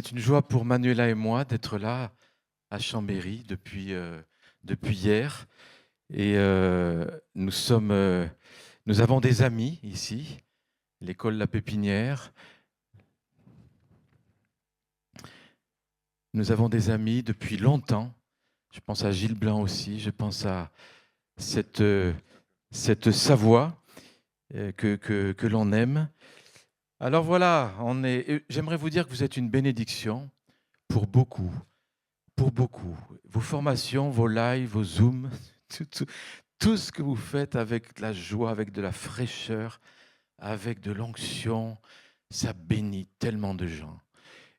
C'est une joie pour Manuela et moi d'être là à Chambéry depuis hier. Et nous avons des amis ici, l'école La Pépinière. Nous avons des amis depuis longtemps. Je pense à Gilles Blanc aussi. Je pense à cette Savoie que l'on aime. Alors voilà, j'aimerais vous dire que vous êtes une bénédiction pour beaucoup. Pour beaucoup. Vos formations, vos lives, vos Zooms, tout ce que vous faites avec de la joie, avec de la fraîcheur, avec de l'onction, ça bénit tellement de gens.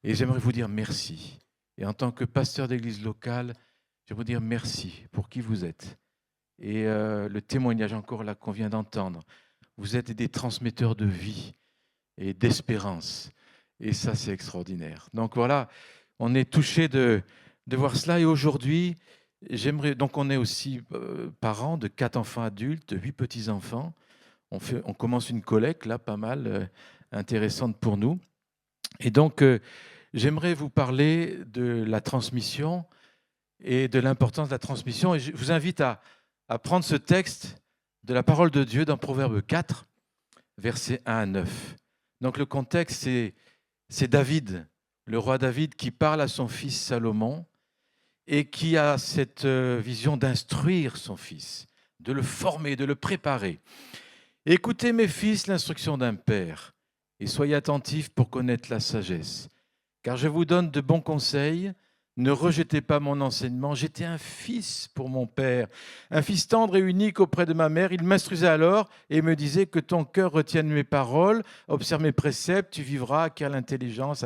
Et j'aimerais vous dire merci. Et en tant que pasteur d'église locale, j'aimerais vous dire merci pour qui vous êtes. Et le témoignage encore là qu'on vient d'entendre, vous êtes des transmetteurs de vie et d'espérance. Et ça, c'est extraordinaire. Donc voilà, on est touché de voir cela. Et aujourd'hui, donc on est aussi parents de 4 enfants adultes, 8 petits-enfants. On commence une collecte, là, pas mal intéressante pour nous. Et donc, j'aimerais vous parler de la transmission et de l'importance de la transmission. Et je vous invite à prendre ce texte de la parole de Dieu dans Proverbe 4, versets 1 à 9. Donc le contexte, c'est David, le roi David, qui parle à son fils Salomon et qui a cette vision d'instruire son fils, de le former, de le préparer. Écoutez, mes fils, l'instruction d'un père, et soyez attentifs pour connaître la sagesse. Car je vous donne de bons conseils, ne rejetez pas mon enseignement. J'étais un fils pour mon père, un fils tendre et unique auprès de ma mère. Il m'instruisait alors et me disait que ton cœur retienne mes paroles, observe mes préceptes, tu vivras, acquiert l'intelligence,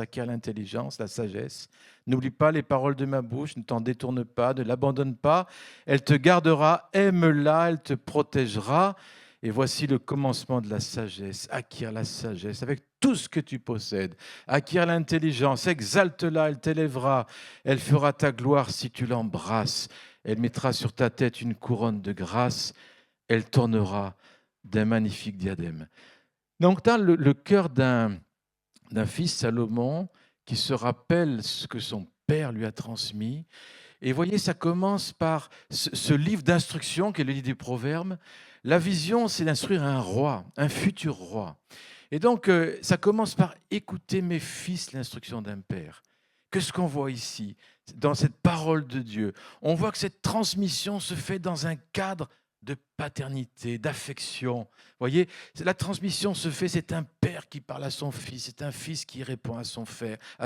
la sagesse. N'oublie pas les paroles de ma bouche, ne t'en détourne pas, ne l'abandonne pas. Elle te gardera, aime-la, elle te protégera. Et voici le commencement de la sagesse. Acquiert la sagesse avec tout ce que tu possèdes. Acquiert l'intelligence, exalte-la, elle t'élèvera. Elle fera ta gloire si tu l'embrasses. Elle mettra sur ta tête une couronne de grâce. Elle t'ornera d'un magnifique diadème. Donc, dans le cœur d'un fils, Salomon, qui se rappelle ce que son père lui a transmis. Et voyez, ça commence par ce livre d'instruction qui est le livre des Proverbes. La vision, c'est d'instruire un roi, un futur roi. Et donc, ça commence par écouter, mes fils, l'instruction d'un père. Qu'est-ce qu'on voit ici, dans cette parole de Dieu? On voit que cette transmission se fait dans un cadre de paternité, d'affection. Vous voyez, la transmission se fait, c'est un père qui parle à son fils, c'est un fils qui répond à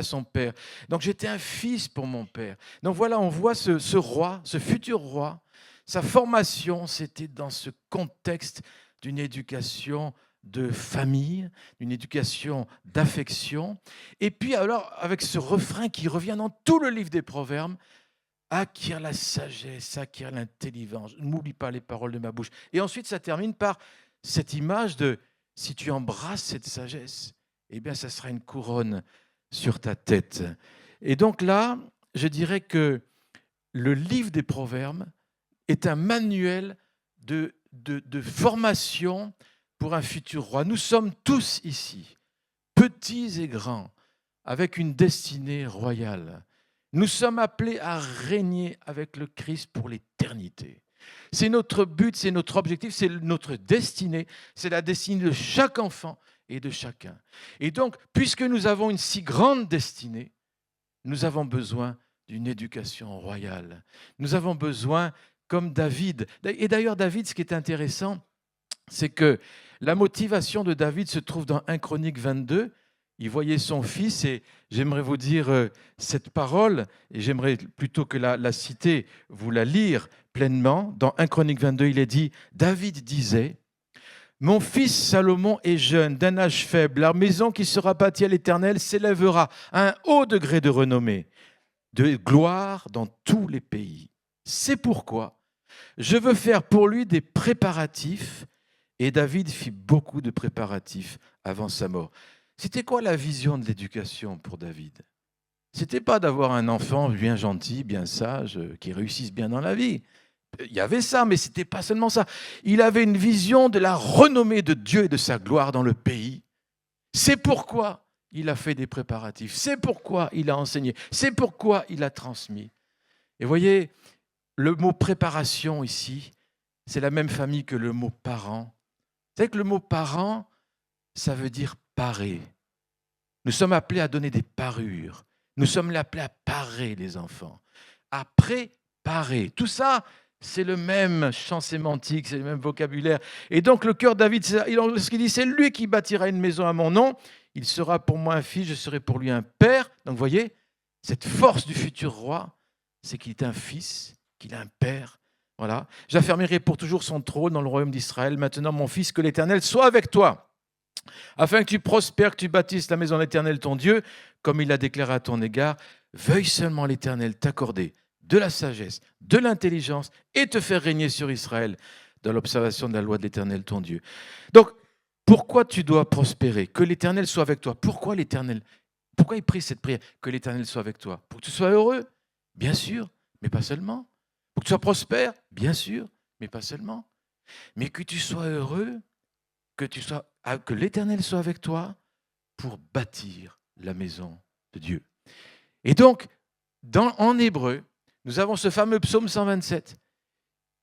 son père. Donc j'étais un fils pour mon père. Donc voilà, on voit ce roi, ce futur roi, sa formation, c'était dans ce contexte d'une éducation de famille, d'une éducation d'affection. Et puis alors, avec ce refrain qui revient dans tout le livre des Proverbes, acquiert la sagesse, acquiert l'intelligence, n'oublie pas les paroles de ma bouche. Et ensuite, ça termine par cette image de, si tu embrasses cette sagesse, eh bien, ça sera une couronne sur ta tête. Et donc là, je dirais que le livre des Proverbes est un manuel de formation pour un futur roi. Nous sommes tous ici, petits et grands, avec une destinée royale. Nous sommes appelés à régner avec le Christ pour l'éternité. C'est notre but, c'est notre objectif, c'est notre destinée, c'est la destinée de chaque enfant et de chacun. Et donc, puisque nous avons une si grande destinée, nous avons besoin d'une éducation royale. Nous avons besoin, comme David. Et d'ailleurs, David, ce qui est intéressant, c'est que la motivation de David se trouve dans 1 Chronique 22. Il voyait son fils et j'aimerais vous dire cette parole, et j'aimerais plutôt que la citer, vous la lire pleinement. Dans 1 Chronique 22, il est dit, David disait, « Mon fils Salomon est jeune, d'un âge faible. La maison qui sera bâtie à l'Éternel s'élèvera à un haut degré de renommée, de gloire dans tous les pays. C'est pourquoi je veux faire pour lui des préparatifs. » Et David fit beaucoup de préparatifs avant sa mort. C'était quoi la vision de l'éducation pour David? C'était pas d'avoir un enfant bien gentil, bien sage, qui réussisse bien dans la vie. Il y avait ça, mais c'était pas seulement ça. Il avait une vision de la renommée de Dieu et de sa gloire dans le pays. C'est pourquoi il a fait des préparatifs. C'est pourquoi il a enseigné. C'est pourquoi il a transmis. Et voyez, le mot préparation ici, c'est la même famille que le mot parent. Vous savez que le mot parent, ça veut dire parer. Nous sommes appelés à donner des parures. Nous sommes appelés à parer les enfants, à préparer. Tout ça, c'est le même champ sémantique, c'est le même vocabulaire. Et donc le cœur de David, lorsqu'il dit, c'est lui qui bâtira une maison à mon nom, il sera pour moi un fils, je serai pour lui un père. Donc vous voyez, cette force du futur roi, c'est qu'il est un fils, qu'il a un père. Voilà. J'affermirai pour toujours son trône dans le royaume d'Israël. Maintenant, mon fils, que l'Éternel soit avec toi, afin que tu prospères, que tu bâtisses la maison de l'Éternel ton Dieu, comme il l'a déclaré à ton égard. Veuille seulement l'Éternel t'accorder de la sagesse, de l'intelligence et te faire régner sur Israël dans l'observation de la loi de l'Éternel ton Dieu. Donc, pourquoi tu dois prospérer? Que l'Éternel soit avec toi. Pourquoi l'Éternel? Pourquoi il prie cette prière? Que l'Éternel soit avec toi. Pour que tu sois heureux? Bien sûr, mais pas seulement. Pour que tu sois prospère? Bien sûr, mais pas seulement. Mais que tu sois heureux, que l'Éternel soit avec toi pour bâtir la maison de Dieu. Et donc, en hébreu, nous avons ce fameux psaume 127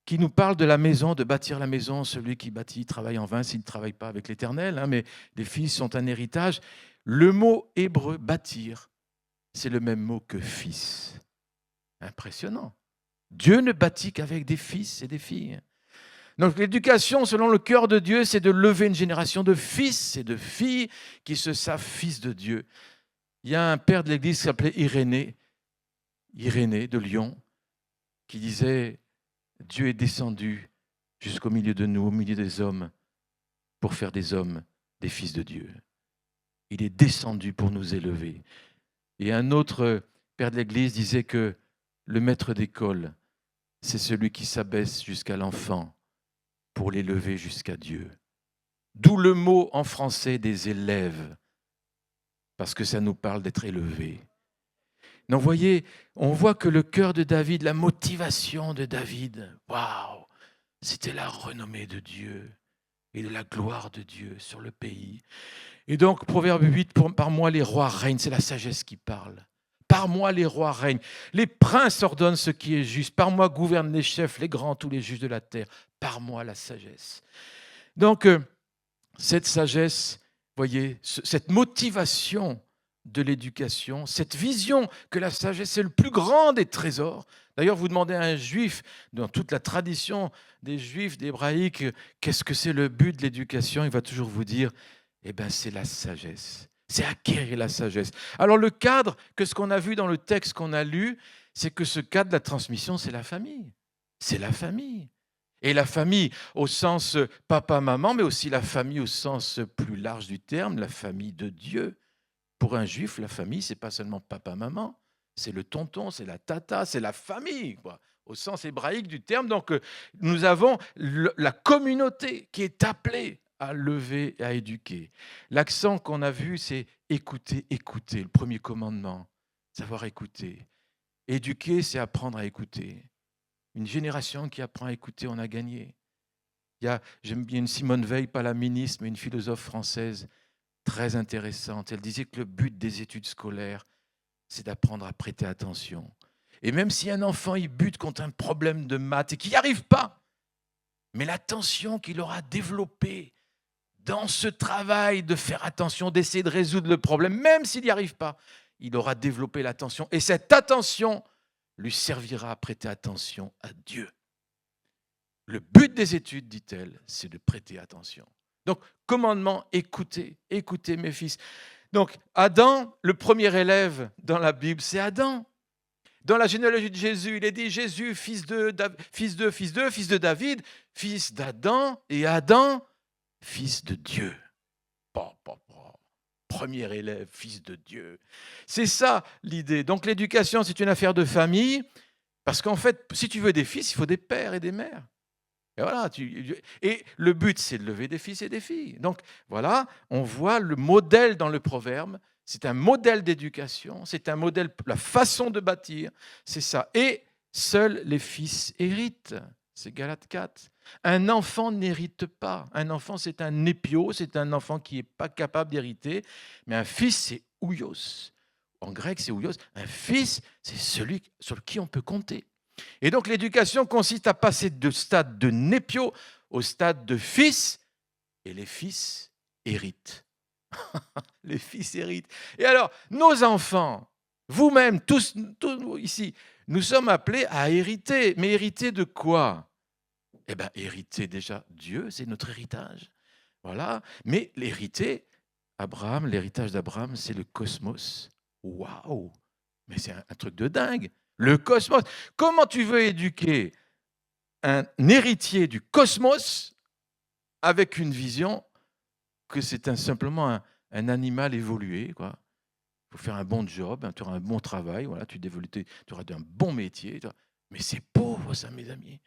qui nous parle de la maison, de bâtir la maison. Celui qui bâtit travaille en vain s'il ne travaille pas avec l'Éternel, mais les fils sont un héritage. Le mot hébreu bâtir, c'est le même mot que fils. Impressionnant. Dieu ne bâtit qu'avec des fils et des filles. Donc l'éducation, selon le cœur de Dieu, c'est de lever une génération de fils et de filles qui se savent fils de Dieu. Il y a un père de l'Église qui s'appelait Irénée de Lyon, qui disait « Dieu est descendu jusqu'au milieu de nous, au milieu des hommes, pour faire des hommes des fils de Dieu. Il est descendu pour nous élever. » Et un autre père de l'Église disait que le maître d'école, c'est celui qui s'abaisse jusqu'à l'enfant pour l'élever jusqu'à Dieu. D'où le mot en français des élèves, parce que ça nous parle d'être élevés. Donc, voyez, on voit que le cœur de David, la motivation de David, waouh, c'était la renommée de Dieu et de la gloire de Dieu sur le pays. Et donc, Proverbe 8, par moi les rois règnent, c'est la sagesse qui parle. Par moi les rois règnent, les princes ordonnent ce qui est juste, par moi gouvernent les chefs, les grands, tous les juges de la terre, par moi la sagesse. Donc, cette sagesse, voyez, cette motivation de l'éducation, cette vision que la sagesse est le plus grand des trésors. D'ailleurs, vous demandez à un juif, dans toute la tradition des juifs, des hébraïques, qu'est-ce que c'est le but de l'éducation? Il va toujours vous dire, eh bien, c'est la sagesse. C'est acquérir la sagesse. Alors, le cadre, que ce qu'on a vu dans le texte qu'on a lu, c'est que ce cadre de la transmission, c'est la famille. C'est la famille. Et la famille au sens papa-maman, mais aussi la famille au sens plus large du terme, la famille de Dieu. Pour un juif, la famille, ce n'est pas seulement papa-maman, c'est le tonton, c'est la tata, c'est la famille, quoi, au sens hébraïque du terme. Donc, nous avons la communauté qui est appelée à lever et à éduquer. L'accent qu'on a vu, c'est écouter, écouter, le premier commandement, savoir écouter. Éduquer, c'est apprendre à écouter. Une génération qui apprend à écouter, on a gagné. J'aime bien une Simone Veil, pas la ministre, mais une philosophe française très intéressante. Elle disait que le but des études scolaires, c'est d'apprendre à prêter attention. Et même si un enfant il bute contre un problème de maths et qu'il n'y arrive pas, mais l'attention qu'il aura développée dans ce travail de faire attention, d'essayer de résoudre le problème, même s'il n'y arrive pas, il aura développé l'attention. Et cette attention lui servira à prêter attention à Dieu. Le but des études, dit-elle, c'est de prêter attention. Donc, commandement, écoutez, écoutez mes fils. Donc, Adam, le premier élève dans la Bible, c'est Adam. Dans la généalogie de Jésus, il est dit Jésus, fils de David, fils d'Adam, et Adam, fils de Dieu. Premier élève, fils de Dieu. C'est ça l'idée. Donc, l'éducation, c'est une affaire de famille, parce qu'en fait, si tu veux des fils, il faut des pères et des mères. Et voilà, et le but, c'est de lever des fils et des filles. Donc voilà, on voit le modèle dans le proverbe. C'est un modèle d'éducation, c'est un modèle, la façon de bâtir, c'est ça. Et seuls les fils héritent. C'est Galates 4. Un enfant n'hérite pas. Un enfant, c'est un épio, c'est un enfant qui n'est pas capable d'hériter. Mais un fils, c'est ouios. En grec, c'est ouios. Un fils, c'est celui sur qui on peut compter. Et donc, l'éducation consiste à passer de stade de népio au stade de fils, et les fils héritent. Les fils héritent. Et alors, nos enfants, vous-même, tous nous ici, nous sommes appelés à hériter. Mais hériter de quoi? Eh bien, hériter déjà Dieu, c'est notre héritage. Voilà. Mais l'hériter, l'héritage d'Abraham, c'est le cosmos. Waouh! Mais c'est un truc de dingue. Le cosmos. Comment tu veux éduquer un héritier du cosmos avec une vision que c'est simplement un animal évolué, quoi? Il faut faire un bon job, tu auras un bon travail, voilà, tu auras un bon métier. Mais c'est pauvre, ça, mes amis.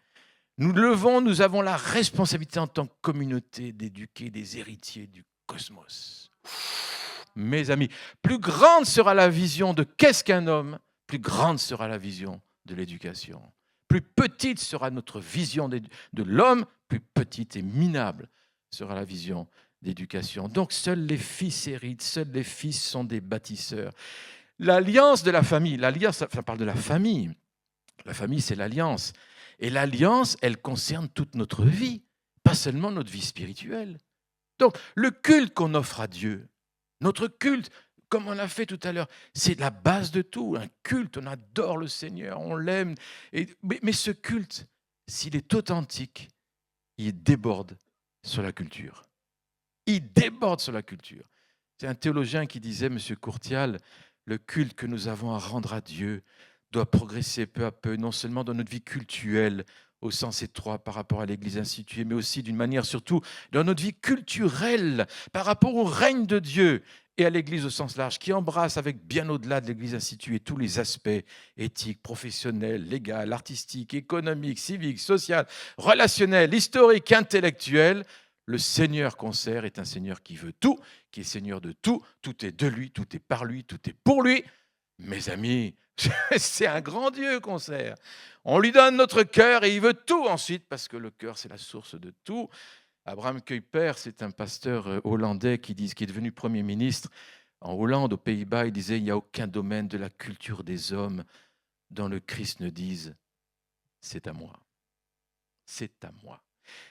Nous avons la responsabilité en tant que communauté d'éduquer des héritiers du cosmos. Mes amis, plus grande sera la vision de qu'est-ce qu'un homme, plus grande sera la vision de l'éducation. Plus petite sera notre vision de l'homme, plus petite et minable sera la vision d'éducation. Donc seuls les fils héritent, seuls les fils sont des bâtisseurs. L'alliance de la famille, l'alliance, ça parle de la famille. La famille, c'est l'alliance. Et l'alliance, elle concerne toute notre vie, pas seulement notre vie spirituelle. Donc, le culte qu'on offre à Dieu, notre culte, comme on l'a fait tout à l'heure, c'est la base de tout. Un culte, on adore le Seigneur, on l'aime. Mais ce culte, s'il est authentique, il déborde sur la culture. Il déborde sur la culture. C'est un théologien qui disait, M. Courtial, le culte que nous avons à rendre à Dieu doit progresser peu à peu, non seulement dans notre vie cultuelle, au sens étroit par rapport à l'Église instituée, mais aussi d'une manière surtout dans notre vie culturelle par rapport au règne de Dieu et à l'Église au sens large, qui embrasse avec bien au-delà de l'Église instituée tous les aspects éthiques, professionnels, légaux, artistiques, économiques, civiques, sociaux, relationnels, historiques, intellectuels. Le Seigneur concert est un Seigneur qui veut tout, qui est Seigneur de tout. Tout est de lui, tout est par lui, tout est pour lui. Mes amis, c'est un grand Dieu qu'on sert. On lui donne notre cœur et il veut tout ensuite, parce que le cœur, c'est la source de tout. Abraham Kuyper, c'est un pasteur hollandais qui est devenu Premier ministre en Hollande, aux Pays-Bas. Il disait, il n'y a aucun domaine de la culture des hommes dont le Christ ne dise, c'est à moi. C'est à moi.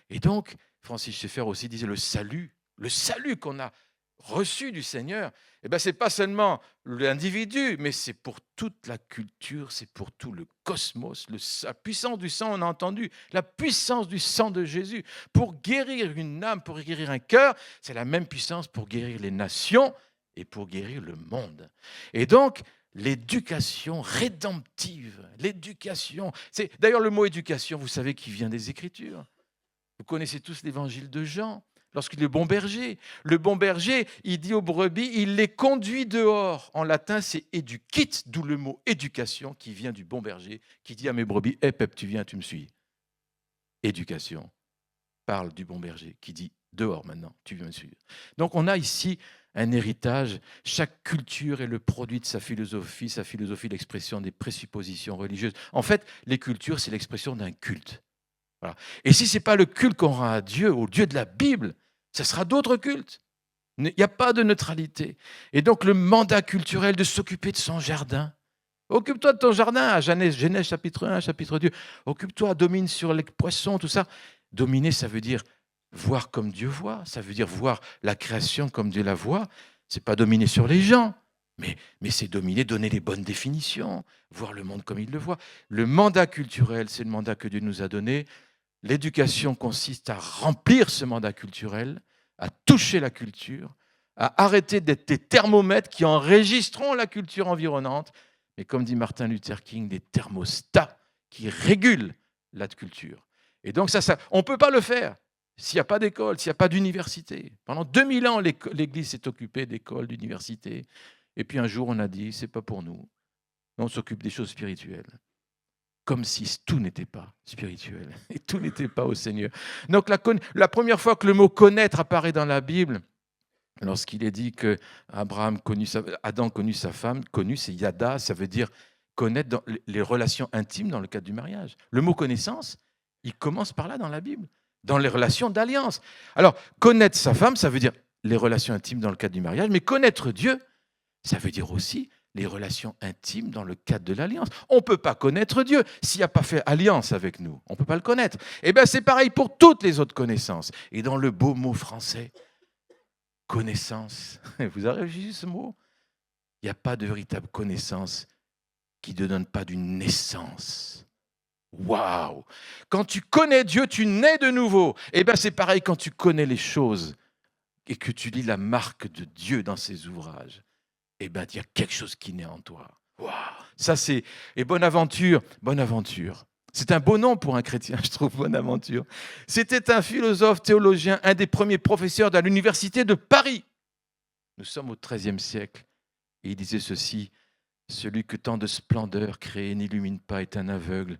Et donc, Francis Schaeffer aussi disait, le salut qu'on a reçu du Seigneur, ce n'est pas seulement l'individu, mais c'est pour toute la culture, c'est pour tout le cosmos. La puissance du sang, on a entendu, la puissance du sang de Jésus pour guérir une âme, pour guérir un cœur, c'est la même puissance pour guérir les nations et pour guérir le monde. Et donc, l'éducation rédemptive, c'est d'ailleurs le mot éducation, vous savez, qui vient des Écritures. Vous connaissez tous l'évangile de Jean. Lorsqu'il est bon berger, il dit aux brebis, il les conduit dehors. En latin, c'est éduquit, d'où le mot éducation qui vient du bon berger, qui dit à mes brebis, hé Pep, tu viens, tu me suis. Éducation parle du bon berger, qui dit dehors maintenant, tu viens me suivre. Donc on a ici un héritage. Chaque culture est le produit de sa philosophie, l'expression des présuppositions religieuses. En fait, les cultures, c'est l'expression d'un culte. Voilà. Et si ce n'est pas le culte qu'on rend à Dieu, au Dieu de la Bible, ce sera d'autres cultes. Il n'y a pas de neutralité. Et donc le mandat culturel de s'occuper de son jardin. Occupe-toi de ton jardin, à Genèse chapitre 1, chapitre 2. Occupe-toi, domine sur les poissons, tout ça. Dominer, ça veut dire voir comme Dieu voit. Ça veut dire voir la création comme Dieu la voit. Ce n'est pas dominer sur les gens, mais c'est dominer, donner les bonnes définitions, voir le monde comme il le voit. Le mandat culturel, c'est le mandat que Dieu nous a donné. L'éducation consiste à remplir ce mandat culturel, à toucher la culture, à arrêter d'être des thermomètres qui enregistreront la culture environnante, mais comme dit Martin Luther King, des thermostats qui régulent la culture. Et donc ça on ne peut pas le faire s'il n'y a pas d'école, s'il n'y a pas d'université. Pendant 2000 ans, l'Église s'est occupée d'écoles, d'universités. Et puis un jour, on a dit, c'est pas pour nous. On s'occupe des choses spirituelles. Comme si tout n'était pas spirituel et tout n'était pas au Seigneur. Donc la première fois que le mot connaître apparaît dans la Bible, lorsqu'il est dit que Adam connut sa femme, c'est yada, ça veut dire connaître dans les relations intimes dans le cadre du mariage. Le mot connaissance, il commence par là dans la Bible, dans les relations d'alliance. Alors, connaître sa femme, ça veut dire les relations intimes dans le cadre du mariage, mais connaître Dieu, Ça veut dire aussi les relations intimes dans le cadre de l'alliance. On ne peut pas connaître Dieu s'il n'a pas fait alliance avec nous. On ne peut pas le connaître. Eh bien, c'est pareil pour toutes les autres connaissances. Et dans le beau mot français, connaissance, vous avez vu ce mot? Il n'y a pas de véritable connaissance qui ne donne pas d'une naissance. Waouh! Quand tu connais Dieu, tu nais de nouveau. Eh bien, c'est pareil quand tu connais les choses et que tu lis la marque de Dieu dans ses ouvrages. Eh bien, il y a quelque chose qui naît en toi. Waouh! Ça, c'est... Et Bonaventure, Bonaventure. C'est un beau nom pour un chrétien, je trouve, Bonaventure. C'était un philosophe, théologien, un des premiers professeurs de l'université de Paris. Nous sommes au XIIIe siècle. Et il disait ceci: celui que tant de splendeur créée n'illumine pas est un aveugle.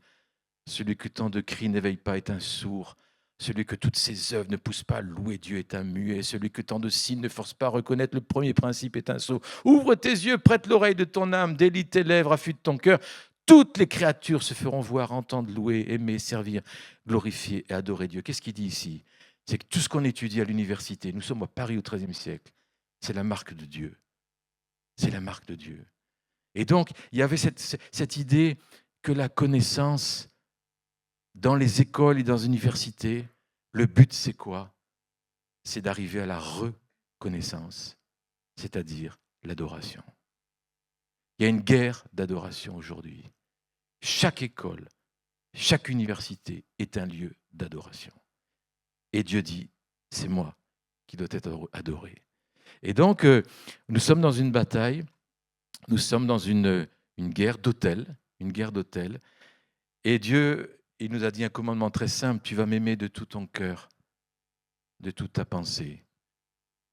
Celui que tant de cris n'éveille pas est un sourd. Celui que toutes ses œuvres ne poussent pas à louer Dieu est un muet. Celui que tant de signes ne force pas à reconnaître le premier principe est un sot. Ouvre tes yeux, prête l'oreille de ton âme, délie tes lèvres, affûte ton cœur. Toutes les créatures se feront voir, entendre, louer, aimer, servir, glorifier et adorer Dieu. Qu'est-ce qu'il dit ici? C'est que tout ce qu'on étudie à l'université, nous sommes à Paris au XIIIe siècle, c'est la marque de Dieu. C'est la marque de Dieu. Et donc, il y avait cette idée que la connaissance, dans les écoles et dans les universités, le but, c'est quoi? C'est d'arriver à la reconnaissance, c'est-à-dire l'adoration. Il y a une guerre d'adoration aujourd'hui. Chaque école, chaque université est un lieu d'adoration. Et Dieu dit, c'est moi qui dois être adoré. Et donc, nous sommes dans une bataille, nous sommes dans une guerre d'autel, Et Dieu, il nous a dit un commandement très simple: tu vas m'aimer de tout ton cœur, de toute ta pensée,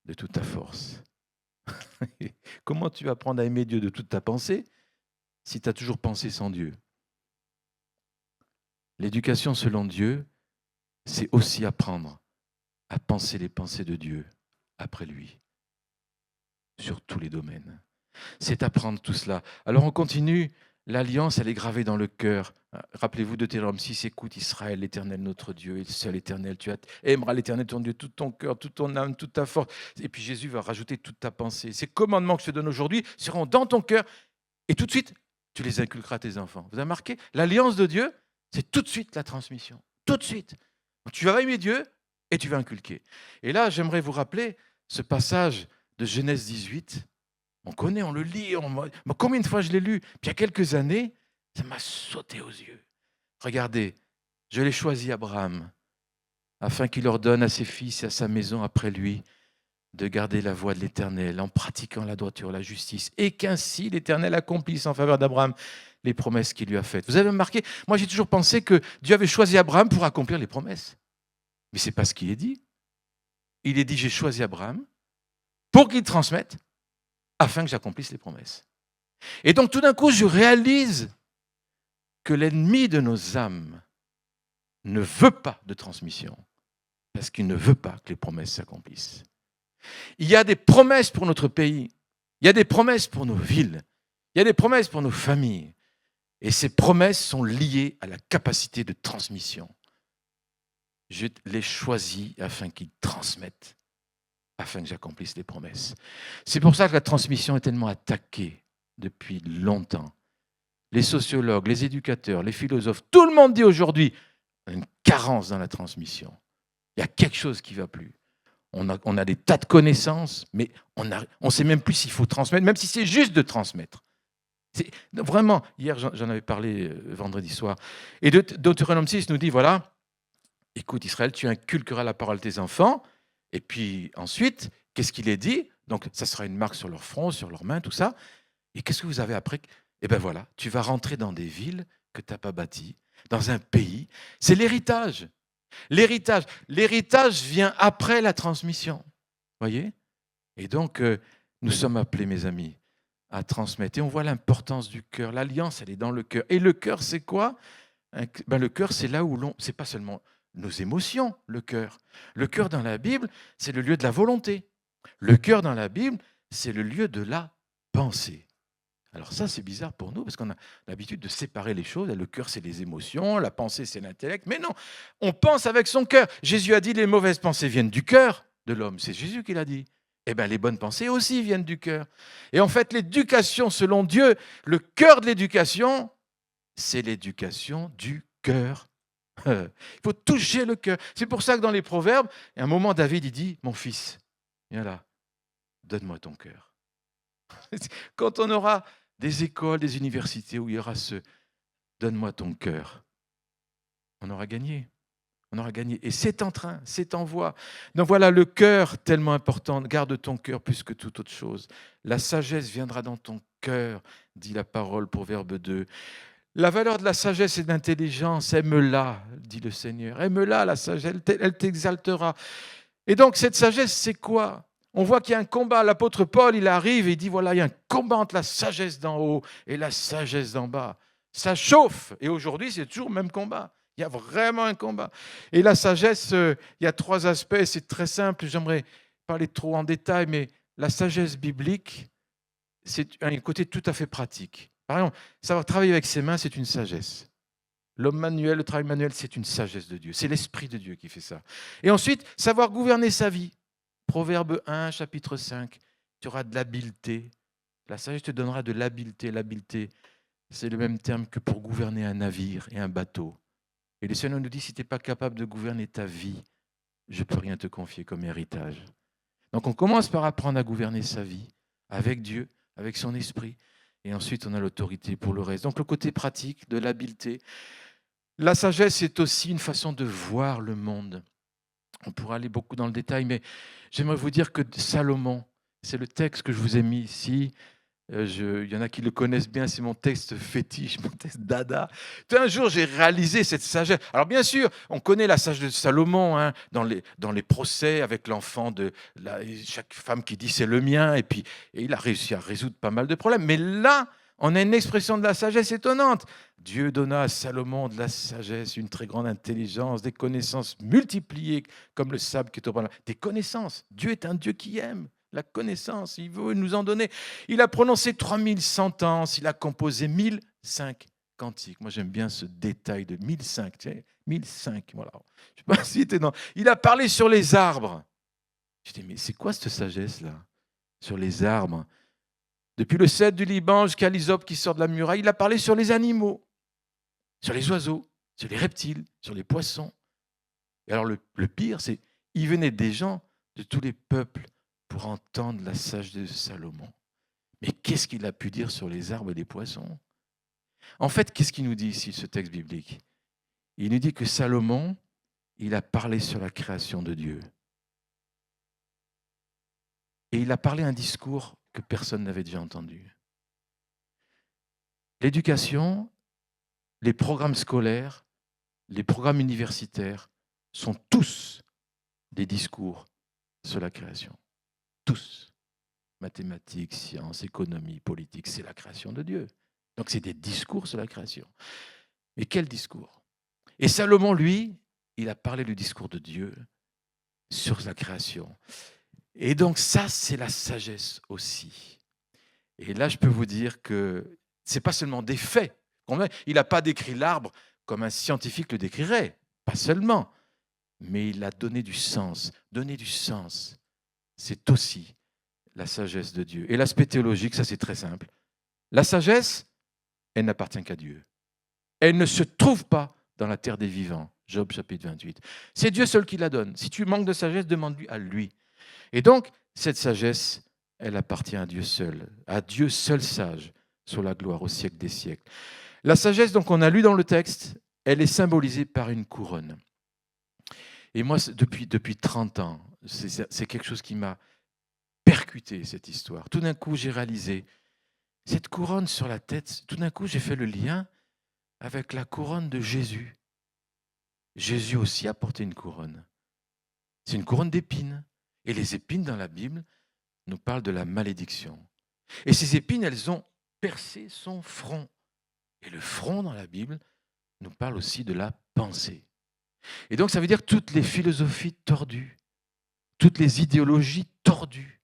de toute ta force. Comment tu vas apprendre à aimer Dieu de toute ta pensée si tu as toujours pensé sans Dieu? L'éducation selon Dieu, c'est aussi apprendre à penser les pensées de Dieu après lui, sur tous les domaines. C'est apprendre tout cela. Alors on continue. L'alliance, elle est gravée dans le cœur. Rappelez-vous de Deutéronome 6, écoute Israël, l'Éternel notre Dieu est le seul Éternel. Tu aimeras l'Éternel ton Dieu, tout ton cœur, toute ton âme, toute ta force. Et puis Jésus va rajouter toute ta pensée. Ces commandements que je te donne aujourd'hui seront dans ton cœur. Et tout de suite, tu les inculqueras à tes enfants. Vous avez remarqué? L'alliance de Dieu, c'est tout de suite la transmission. Tout de suite. Donc, tu vas aimer Dieu et tu vas inculquer. Et là, j'aimerais vous rappeler ce passage de Genèse 18. On connaît, on le lit. Combien de fois je l'ai lu? Puis il y a quelques années, ça m'a sauté aux yeux. Regardez, je l'ai choisi Abraham, afin qu'il ordonne à ses fils et à sa maison après lui de garder la voie de l'Éternel en pratiquant la droiture, la justice, et qu'ainsi l'Éternel accomplisse en faveur d'Abraham les promesses qu'il lui a faites. Vous avez remarqué, moi j'ai toujours pensé que Dieu avait choisi Abraham pour accomplir les promesses. Mais ce n'est pas ce qu'il est dit. Il est dit, j'ai choisi Abraham pour qu'il transmette, afin que j'accomplisse les promesses. Et donc tout d'un coup, je réalise que l'ennemi de nos âmes ne veut pas de transmission, parce qu'il ne veut pas que les promesses s'accomplissent. Il y a des promesses pour notre pays, il y a des promesses pour nos villes, il y a des promesses pour nos familles, et ces promesses sont liées à la capacité de transmission. Je les choisis afin qu'ils transmettent, afin que j'accomplisse les promesses. C'est pour ça que la transmission est tellement attaquée depuis longtemps. Les sociologues, les éducateurs, les philosophes, tout le monde dit aujourd'hui une carence dans la transmission. Il y a quelque chose qui ne va plus. On a des tas de connaissances, mais on ne sait même plus s'il faut transmettre, même si c'est juste de transmettre. Vraiment, hier j'en avais parlé vendredi soir. Et Deutéronome 6 nous dit, voilà, écoute Israël, tu inculqueras la parole à tes enfants, et puis ensuite, qu'est-ce qu'il est dit? Donc ça sera une marque sur leur front, sur leurs mains, tout ça. Et qu'est-ce que vous avez après? Eh bien voilà, tu vas rentrer dans des villes que tu n'as pas bâties, dans un pays. C'est l'héritage. L'héritage vient après la transmission. Voyez? Et donc, nous sommes appelés, mes amis, à transmettre. Et on voit l'importance du cœur. L'alliance, elle est dans le cœur. Et le cœur, c'est quoi? Le cœur, c'est là où c'est pas seulement nos émotions, le cœur. Le cœur dans la Bible, c'est le lieu de la volonté. Le cœur dans la Bible, c'est le lieu de la pensée. Alors ça, c'est bizarre pour nous, parce qu'on a l'habitude de séparer les choses. Le cœur, c'est les émotions, la pensée, c'est l'intellect. Mais non, on pense avec son cœur. Jésus a dit, les mauvaises pensées viennent du cœur de l'homme. C'est Jésus qui l'a dit. Eh bien, les bonnes pensées aussi viennent du cœur. Et en fait, l'éducation, selon Dieu, le cœur de l'éducation, c'est l'éducation du cœur. Il faut toucher le cœur. C'est pour ça que dans les Proverbes, à un moment, David, il dit, mon fils, viens là, donne-moi ton cœur. Quand on aura des écoles, des universités où il y aura ce donne-moi ton cœur, on aura gagné. On aura gagné. Et c'est en train, c'est en voie. Donc voilà, le cœur, tellement important. Garde ton cœur plus que toute autre chose. La sagesse viendra dans ton cœur, dit la parole, Proverbe 2. La valeur de la sagesse et de l'intelligence, aime-la, dit le Seigneur. Aime-la, la sagesse, elle t'exaltera. Et donc, cette sagesse, c'est quoi? On voit qu'il y a un combat. L'apôtre Paul, il arrive et il dit, voilà, il y a un combat entre la sagesse d'en haut et la sagesse d'en bas. Ça chauffe. Et aujourd'hui, c'est toujours le même combat. Il y a vraiment un combat. Et la sagesse, il y a trois aspects. C'est très simple. J'aimerais parler trop en détail, mais la sagesse biblique, c'est un côté tout à fait pratique. Par exemple, savoir travailler avec ses mains, c'est une sagesse. L'homme manuel, le travail manuel, c'est une sagesse de Dieu. C'est l'Esprit de Dieu qui fait ça. Et ensuite, savoir gouverner sa vie. Proverbe 1, chapitre 5. Tu auras de l'habileté. La sagesse te donnera de l'habileté. L'habileté, c'est le même terme que pour gouverner un navire et un bateau. Et le Seigneur nous dit, si tu n'es pas capable de gouverner ta vie, je ne peux rien te confier comme héritage. Donc on commence par apprendre à gouverner sa vie avec Dieu, avec son esprit. Et ensuite, on a l'autorité pour le reste. Donc le côté pratique de l'habileté. La sagesse est aussi une façon de voir le monde. On pourra aller beaucoup dans le détail, mais j'aimerais vous dire que Salomon, c'est le texte que je vous ai mis ici. Il y en a qui le connaissent bien, c'est mon texte fétiche, mon texte dada. Un jour, j'ai réalisé cette sagesse. Alors bien sûr, on connaît la sagesse de Salomon hein, dans les procès avec l'enfant de chaque femme qui dit c'est le mien, et il a réussi à résoudre pas mal de problèmes. Mais là, on a une expression de la sagesse étonnante. Dieu donna à Salomon de la sagesse, une très grande intelligence, des connaissances multipliées comme le sable qui est au bord. Des connaissances. Dieu est un Dieu qui aime la connaissance. Il veut nous en donner. Il a prononcé 3000 sentences. Il a composé 1005 cantiques. Moi, j'aime bien ce détail de 1005. Tu sais, 1005. Voilà. Je sais pas si c'était dans... Il a parlé sur les arbres. Je dis, mais c'est quoi cette sagesse-là sur les arbres? Depuis le cèdre du Liban jusqu'à l'hysope qui sort de la muraille, il a parlé sur les animaux, sur les oiseaux, sur les reptiles, sur les poissons. Et alors le pire, c'est qu'il venait des gens de tous les peuples pour entendre la sagesse de Salomon. Mais qu'est-ce qu'il a pu dire sur les arbres et les poissons? En fait, qu'est-ce qu'il nous dit ici, ce texte biblique? Il nous dit que Salomon, il a parlé sur la création de Dieu. Et il a parlé un discours que personne n'avait déjà entendu. L'éducation, les programmes scolaires, les programmes universitaires sont tous des discours sur la création. Tous. Mathématiques, sciences, économie, politique, c'est la création de Dieu. Donc c'est des discours sur la création. Et quel discours? Et Salomon, lui, il a parlé du discours de Dieu sur la création. Et donc ça, c'est la sagesse aussi. Et là, je peux vous dire que ce n'est pas seulement des faits. Il n'a pas décrit l'arbre comme un scientifique le décrirait, pas seulement, mais il a donné du sens. Donner du sens, c'est aussi la sagesse de Dieu. Et l'aspect théologique, ça c'est très simple. La sagesse, elle n'appartient qu'à Dieu. Elle ne se trouve pas dans la terre des vivants. Job chapitre 28. C'est Dieu seul qui la donne. Si tu manques de sagesse, demande-lui à lui. Et donc, cette sagesse, elle appartient à Dieu seul sage, sur la gloire au siècle des siècles. La sagesse, donc, on a lu dans le texte, elle est symbolisée par une couronne. Et moi, depuis 30 ans, c'est quelque chose qui m'a percuté, cette histoire. Tout d'un coup, j'ai réalisé, cette couronne sur la tête, tout d'un coup, j'ai fait le lien avec la couronne de Jésus. Jésus aussi a porté une couronne. C'est une couronne d'épines. Et les épines dans la Bible nous parlent de la malédiction. Et ces épines, elles ont percé son front. Et le front dans la Bible nous parle aussi de la pensée. Et donc ça veut dire toutes les philosophies tordues, toutes les idéologies tordues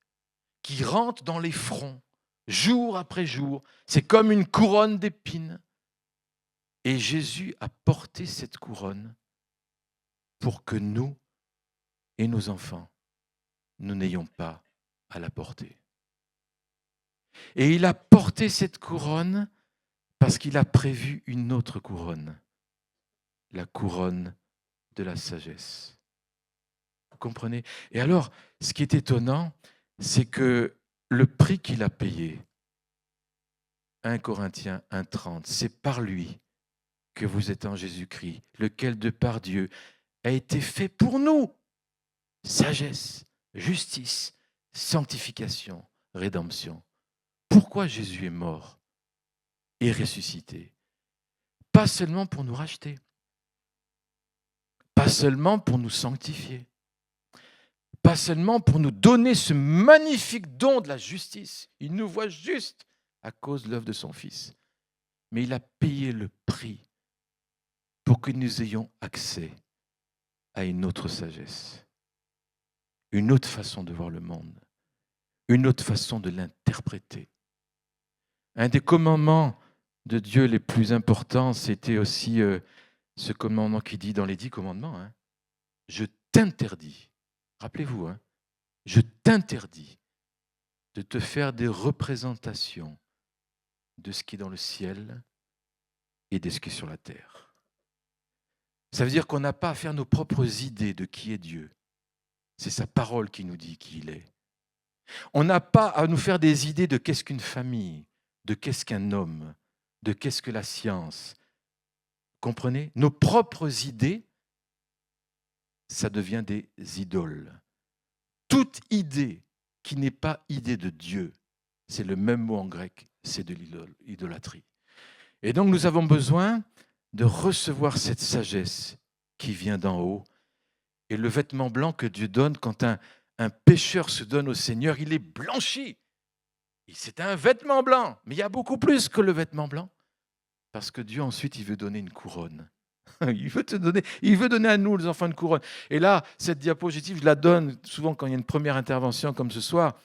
qui rentrent dans les fronts, jour après jour. C'est comme une couronne d'épines. Et Jésus a porté cette couronne pour que nous et nos enfants, nous n'ayons pas à la porter. Et il a porté cette couronne parce qu'il a prévu une autre couronne, la couronne de la sagesse. Vous comprenez? Et alors, ce qui est étonnant, c'est que le prix qu'il a payé, 1 Corinthiens 1,30, c'est par lui que vous êtes en Jésus-Christ, lequel de par Dieu a été fait pour nous. Sagesse, justice, sanctification, rédemption. Pourquoi Jésus est mort et ressuscité? Pas seulement pour nous racheter, pas seulement pour nous sanctifier, pas seulement pour nous donner ce magnifique don de la justice. Il nous voit juste à cause de l'œuvre de son Fils. Mais il a payé le prix pour que nous ayons accès à une autre sagesse, une autre façon de voir le monde, une autre façon de l'interpréter. Un des commandements de Dieu les plus importants, c'était aussi ce commandement qui dit dans les 10 commandements, je t'interdis, rappelez-vous, je t'interdis de te faire des représentations de ce qui est dans le ciel et de ce qui est sur la terre. Ça veut dire qu'on n'a pas à faire nos propres idées de qui est Dieu. C'est sa parole qui nous dit qui il est. On n'a pas à nous faire des idées de qu'est-ce qu'une famille, de qu'est-ce qu'un homme, de qu'est-ce que la science. Comprenez? Nos propres idées, ça devient des idoles. Toute idée qui n'est pas idée de Dieu, c'est le même mot en grec, c'est de l'idolâtrie. Et donc nous avons besoin de recevoir cette sagesse qui vient d'en haut. Et le vêtement blanc que Dieu donne quand un pécheur se donne au Seigneur, il est blanchi. Et c'est un vêtement blanc, mais il y a beaucoup plus que le vêtement blanc. Parce que Dieu ensuite, il veut donner une couronne. Il veut donner à nous, les enfants, une couronne. Et là, cette diapositive, je la donne souvent quand il y a une première intervention comme ce soir.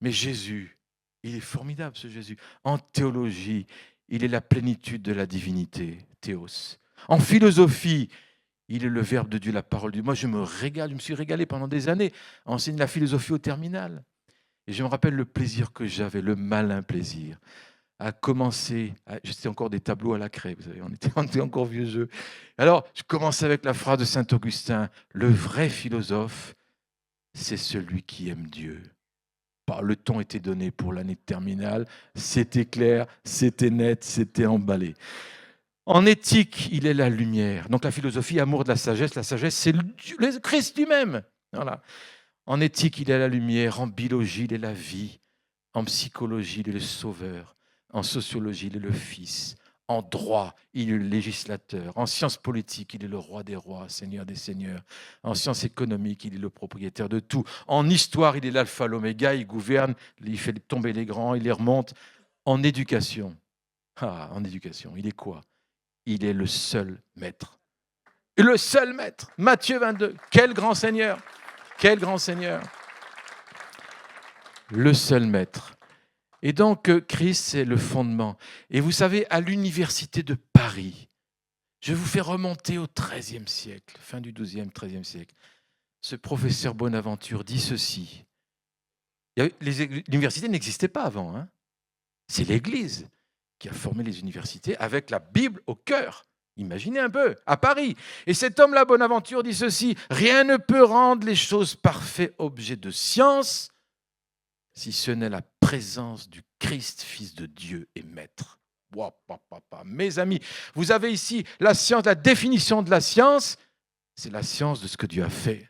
Mais Jésus, il est formidable ce Jésus. En théologie, il est la plénitude de la divinité, théos. En philosophie, il est le Verbe de Dieu, la parole de Dieu. Moi, je me suis régalé pendant des années à enseigner la philosophie au terminal. Et je me rappelle le plaisir que j'avais, le malin plaisir, à commencer, j'étais encore des tableaux à la craie, vous savez, on était encore vieux jeu. Alors, je commençais avec la phrase de saint Augustin, le vrai philosophe, c'est celui qui aime Dieu. Le ton était donné pour l'année de terminale, c'était clair, c'était net, c'était emballé. En éthique, il est la lumière. Donc la philosophie, amour de la sagesse, c'est le Christ lui-même. Voilà. En éthique, il est la lumière. En biologie, il est la vie. En psychologie, il est le sauveur. En sociologie, il est le Fils. En droit, il est le législateur. En sciences politiques, il est le roi des rois, seigneur des seigneurs. En sciences économiques, il est le propriétaire de tout. En histoire, il est l'alpha, l'oméga, il gouverne, il fait tomber les grands, il les remonte. En éducation, il est quoi? Il est le seul maître. Le seul maître. Matthieu 22. Quel grand Seigneur. Quel grand Seigneur. Le seul maître. Et donc, Christ, c'est le fondement. Et vous savez, à l'université de Paris, je vous fais remonter au XIIIe siècle, fin du XIIe, XIIIe siècle. Ce professeur Bonaventure dit ceci. L'université n'existait pas avant. C'est l'Église qui a formé les universités avec la Bible au cœur. Imaginez un peu, à Paris. Et cet homme-là, Bonaventure, dit ceci, « Rien ne peut rendre les choses parfaites objet de science si ce n'est la présence du Christ, Fils de Dieu et Maître. » Mes amis, vous avez ici la science, la définition de la science, c'est la science de ce que Dieu a fait.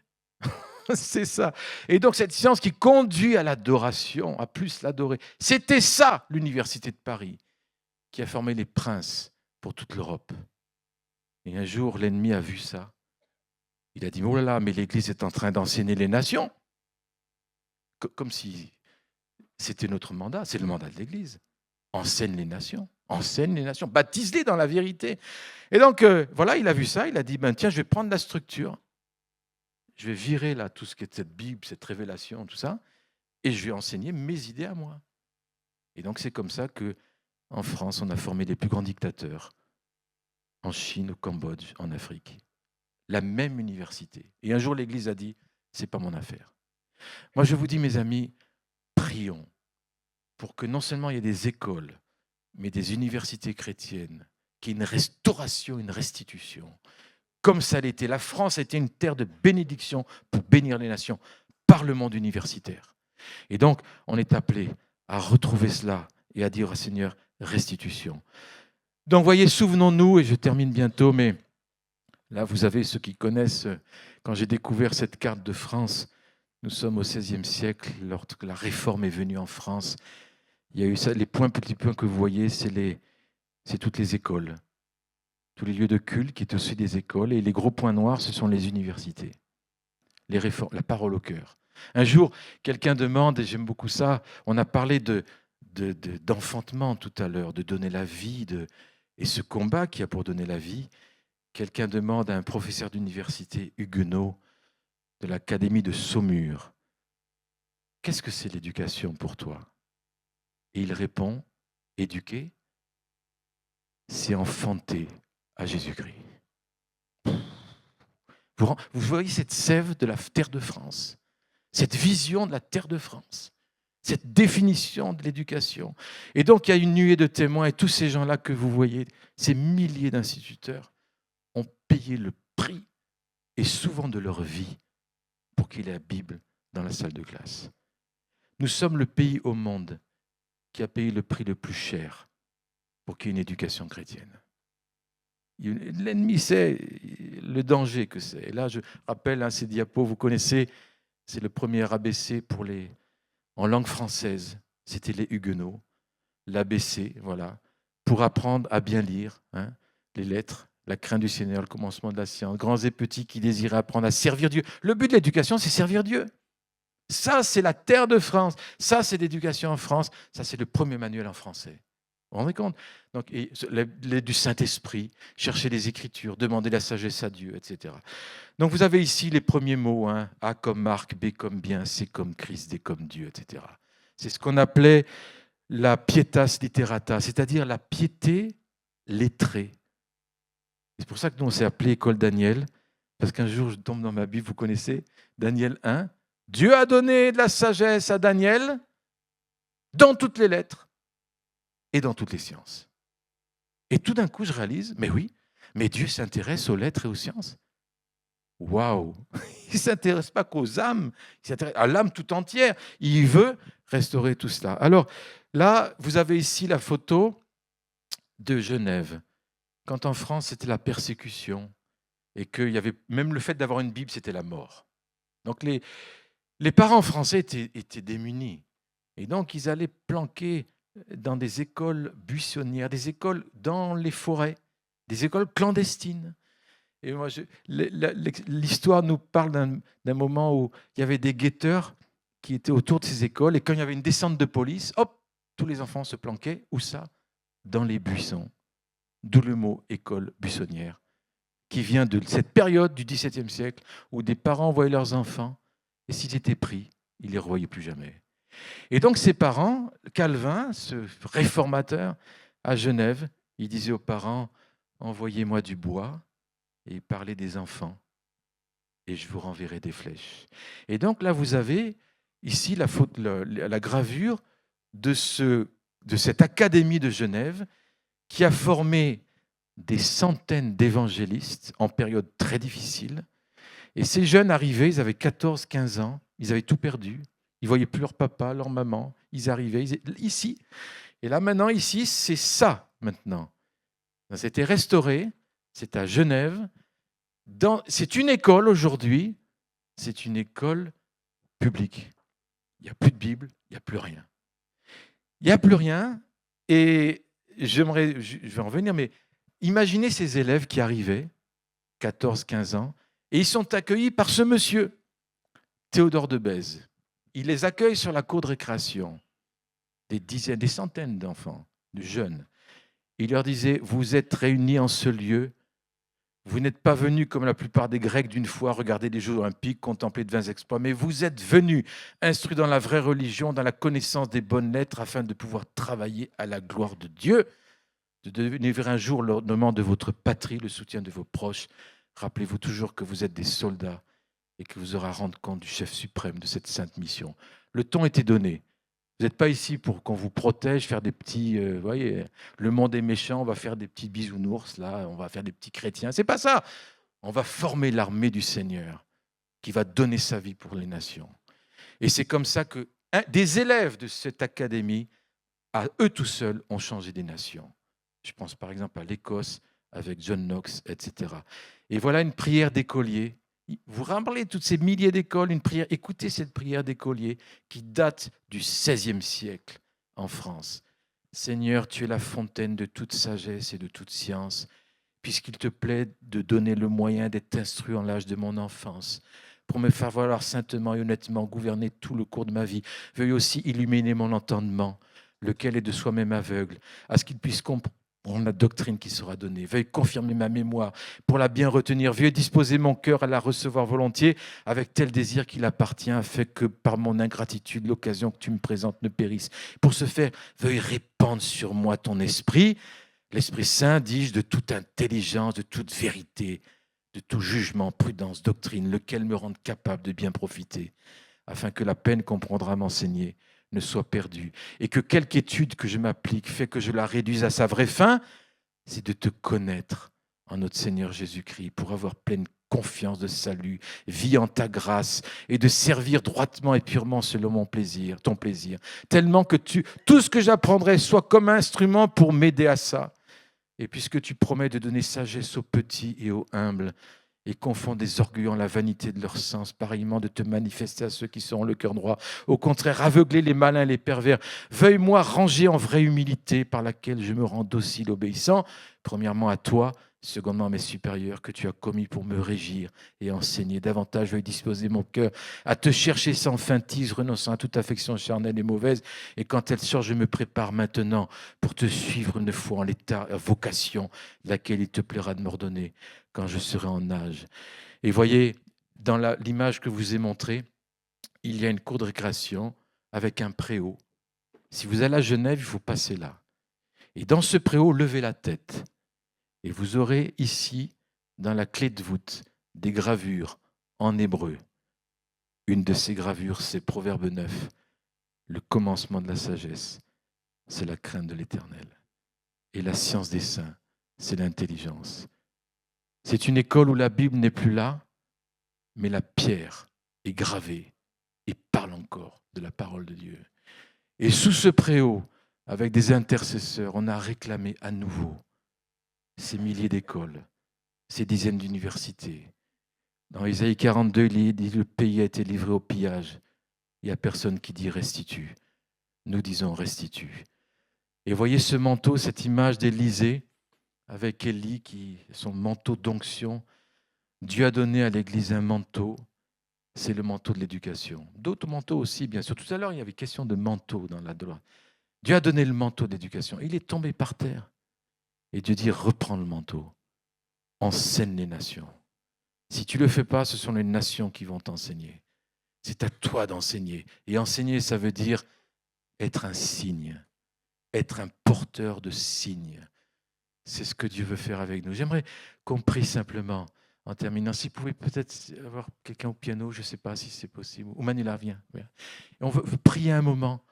C'est ça. Et donc cette science qui conduit à l'adoration, à plus l'adorer. C'était ça, l'université de Paris, qui a formé les princes pour toute l'Europe. Et un jour, l'ennemi a vu ça. Il a dit, oh là là, mais l'Église est en train d'enseigner les nations. Comme si c'était notre mandat, c'est le mandat de l'Église. Enseigne les nations, baptise-les dans la vérité. Et donc, voilà, il a vu ça, il a dit, tiens, je vais prendre la structure, je vais virer là tout ce qui est cette Bible, cette révélation, tout ça, et je vais enseigner mes idées à moi. Et donc, c'est comme ça qu'en France, on a formé les plus grands dictateurs, en Chine, au Cambodge, en Afrique. La même université. Et un jour, l'Église a dit, c'est pas mon affaire. Moi, je vous dis, mes amis, prions pour que non seulement il y ait des écoles, mais des universités chrétiennes, qu'il y ait une restauration, une restitution. Comme ça l'était. La France a été une terre de bénédiction pour bénir les nations par le monde universitaire. Et donc, on est appelé à retrouver cela et à dire au Seigneur, restitution. Donc, voyez, souvenons-nous, et je termine bientôt, mais là, vous avez ceux qui connaissent, quand j'ai découvert cette carte de France, nous sommes au XVIe siècle, lorsque la réforme est venue en France. Il y a eu ça, les petits points que vous voyez, c'est toutes les écoles, tous les lieux de culte qui étaient aussi des écoles, et les gros points noirs, ce sont les universités, les réformes, la parole au cœur. Un jour, quelqu'un demande, et j'aime beaucoup ça, on a parlé d'enfantement tout à l'heure, de donner la vie, et ce combat qui a pour donner la vie, quelqu'un demande à un professeur d'université huguenot de l'académie de Saumur, « Qu'est-ce que c'est l'éducation pour toi ?» Et il répond, « Éduquer, c'est enfanter à Jésus-Christ. » Vous voyez cette sève de la terre de France, cette vision de la terre de France, cette définition de l'éducation. Et donc, il y a une nuée de témoins, et tous ces gens-là que vous voyez, ces milliers d'instituteurs, ont payé le prix, et souvent de leur vie, pour qu'il y ait la Bible dans la salle de classe. Nous sommes le pays au monde qui a payé le prix le plus cher pour qu'il y ait une éducation chrétienne. L'ennemi sait le danger que c'est. Et là, je rappelle ces diapos, vous connaissez, c'est le premier ABC en langue française. C'était les Huguenots, l'ABC, voilà, pour apprendre à bien lire les lettres, la crainte du Seigneur, le commencement de la science, grands et petits qui désiraient apprendre à servir Dieu. Le but de l'éducation, c'est servir Dieu. Ça, c'est la terre de France. Ça, c'est l'éducation en France. Ça, c'est le premier manuel en français. Vous vous rendez compte? Donc, du Saint-Esprit, chercher les Écritures, demander la sagesse à Dieu, etc. Donc, vous avez ici les premiers mots, A comme Marc, B comme bien, C comme Christ, D comme Dieu, etc. C'est ce qu'on appelait la pietas literata, c'est-à-dire la piété lettrée. C'est pour ça que nous, on s'est appelé École Daniel, parce qu'un jour, je tombe dans ma Bible, vous connaissez, Daniel 1, Dieu a donné de la sagesse à Daniel dans toutes les lettres et dans toutes les sciences. Et tout d'un coup, je réalise, mais oui, mais Dieu s'intéresse aux lettres et aux sciences. Waouh! Il ne s'intéresse pas qu'aux âmes, il s'intéresse à l'âme tout entière. Il veut restaurer tout cela. Alors là, vous avez ici la photo de Genève, quand en France, c'était la persécution et qu'il y avait même le fait d'avoir une Bible, c'était la mort. Donc les parents français étaient démunis. Et donc, ils allaient planquer dans des écoles buissonnières, des écoles dans les forêts, des écoles clandestines. Et moi, l'histoire nous parle d'un moment où il y avait des guetteurs qui étaient autour de ces écoles. Et quand il y avait une descente de police, hop, tous les enfants se planquaient. Où ça? Dans les buissons. D'où le mot école buissonnière, qui vient de cette période du XVIIe siècle où des parents voyaient leurs enfants et s'ils étaient pris, ils ne les revoyaient plus jamais. Et donc ses parents, Calvin, ce réformateur à Genève, il disait aux parents, envoyez-moi du bois et parlez des enfants et je vous renverrai des flèches. Et donc là, vous avez ici la gravure de cette académie de Genève qui a formé des centaines d'évangélistes en période très difficile. Et ces jeunes arrivaient, ils avaient 14-15 ans, ils avaient tout perdu. Ils ne voyaient plus leur papa, leur maman. Ils arrivaient ici. Et là, maintenant, ici, c'est ça, maintenant. C'était restauré, c'est à Genève. C'est une école aujourd'hui, c'est une école publique. Il n'y a plus de Bible, il n'y a plus rien. Il n'y a plus rien. Et je vais en revenir, mais imaginez ces élèves qui arrivaient, 14-15 ans, et ils sont accueillis par ce monsieur, Théodore de Bèze. Il les accueille sur la cour de récréation, des dizaines, des centaines d'enfants, de jeunes. Il leur disait, vous êtes réunis en ce lieu, vous n'êtes pas venus comme la plupart des Grecs d'une fois regarder des Jeux olympiques, contempler de vains exploits, mais vous êtes venus instruits dans la vraie religion, dans la connaissance des bonnes lettres, afin de pouvoir travailler à la gloire de Dieu, de devenir un jour l'ornement de votre patrie, le soutien de vos proches. Rappelez-vous toujours que vous êtes des soldats et que vous aurez à rendre compte du chef suprême de cette sainte mission. Le ton était donné. Vous n'êtes pas ici pour qu'on vous protège, faire des petits, vous voyez, le monde est méchant, on va faire des petits bisounours, là, on va faire des petits chrétiens. C'est pas ça. On va former l'armée du Seigneur qui va donner sa vie pour les nations. Et c'est comme ça que des élèves de cette académie, à eux tout seuls, ont changé des nations. Je pense par exemple à l'Écosse avec John Knox, etc. Et voilà une prière d'écolier. Vous rappelez toutes ces milliers d'écoles, une prière. Écoutez cette prière d'écolier qui date du XVIe siècle en France. Seigneur, tu es la fontaine de toute sagesse et de toute science, puisqu'il te plaît de donner le moyen d'être instruit en l'âge de mon enfance, pour me faire valoir saintement et honnêtement gouverner tout le cours de ma vie. Veuille aussi illuminer mon entendement, lequel est de soi-même aveugle, à ce qu'il puisse comprendre la doctrine qui sera donnée. Veuille confirmer ma mémoire pour la bien retenir. Veuille disposer mon cœur à la recevoir volontiers avec tel désir qu'il appartient, afin que par mon ingratitude, l'occasion que tu me présentes ne périsse. Pour ce faire, veuille répandre sur moi ton esprit, l'Esprit Saint, dis-je, de toute intelligence, de toute vérité, de tout jugement, prudence, doctrine, lequel me rende capable de bien profiter, afin que la peine qu'on prendra à m'enseigner ne soit perdue, et que quelque étude que je m'applique fait que je la réduise à sa vraie fin, c'est de te connaître en notre Seigneur Jésus-Christ, pour avoir pleine confiance de salut, vie en ta grâce, et de servir droitement et purement selon mon plaisir, ton plaisir, tellement que tout ce que j'apprendrai soit comme instrument pour m'aider à ça. Et puisque tu promets de donner sagesse aux petits et aux humbles, et confond des orgueillants la vanité de leur sens, pareillement de te manifester à ceux qui sont le cœur droit, au contraire, aveugler les malins et les pervers, veuille-moi ranger en vraie humilité par laquelle je me rends docile, obéissant, premièrement à toi, secondement à mes supérieurs que tu as commis pour me régir et enseigner. Davantage, veuille disposer mon cœur à te chercher sans feintise, renonçant à toute affection charnelle et mauvaise, et quand elle sort, je me prépare maintenant pour te suivre une fois en l'état, vocation, laquelle il te plaira de m'ordonner quand je serai en âge. Et voyez, dans l'image que je vous ai montrée, il y a une cour de récréation avec un préau. Si vous allez à Genève, il faut passer là. Et dans ce préau, levez la tête. Et vous aurez ici, dans la clé de voûte, des gravures en hébreu. Une de ces gravures, c'est Proverbe 9. Le commencement de la sagesse, c'est la crainte de l'Éternel. Et la science des saints, c'est l'intelligence. C'est une école où la Bible n'est plus là, mais la pierre est gravée et parle encore de la parole de Dieu. Et sous ce préau, avec des intercesseurs, on a réclamé à nouveau ces milliers d'écoles, ces dizaines d'universités. Dans Isaïe 42, il dit « Le pays a été livré au pillage ». Il n'y a personne qui dit « restitue ». Nous disons « restitue ». Et voyez ce manteau, cette image d'Élisée, avec Élie, son manteau d'onction. Dieu a donné à l'Église un manteau, c'est le manteau de l'éducation. D'autres manteaux aussi, bien sûr. Tout à l'heure, il y avait question de manteau dans la loi. Dieu a donné le manteau de l'éducation. Il est tombé par terre. Et Dieu dit, reprends le manteau. Enseigne les nations. Si tu ne le fais pas, ce sont les nations qui vont t'enseigner. C'est à toi d'enseigner. Et enseigner, ça veut dire être un signe, être un porteur de signes. C'est ce que Dieu veut faire avec nous. J'aimerais qu'on prie simplement en terminant. Si vous pouvez peut-être avoir quelqu'un au piano, je ne sais pas si c'est possible. Ou Manila, viens. Et on veut prier un moment.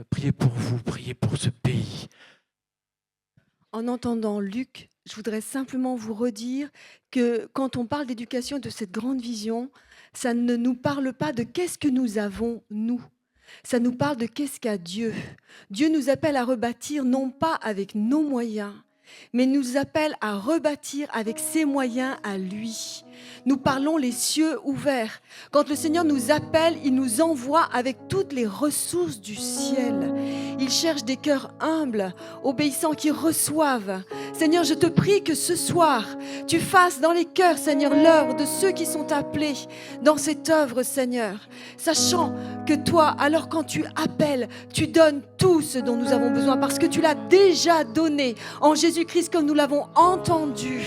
Priez pour vous, priez pour ce pays. En entendant Luc, je voudrais simplement vous redire que quand on parle d'éducation, de cette grande vision, ça ne nous parle pas de qu'est-ce que nous avons, nous. Ça nous parle de qu'est-ce qu'a Dieu. Dieu nous appelle à rebâtir non pas avec nos moyens, mais nous appelle à rebâtir avec ses moyens à lui. Nous parlons les cieux ouverts. Quand le Seigneur nous appelle, il nous envoie avec toutes les ressources du ciel. Il cherche des cœurs humbles, obéissants, qui reçoivent. Seigneur, je te prie que ce soir, tu fasses dans les cœurs, Seigneur, l'œuvre de ceux qui sont appelés dans cette œuvre, Seigneur. Sachant que toi, alors quand tu appelles, tu donnes tout ce dont nous avons besoin parce que tu l'as déjà donné en Jésus-Christ comme nous l'avons entendu.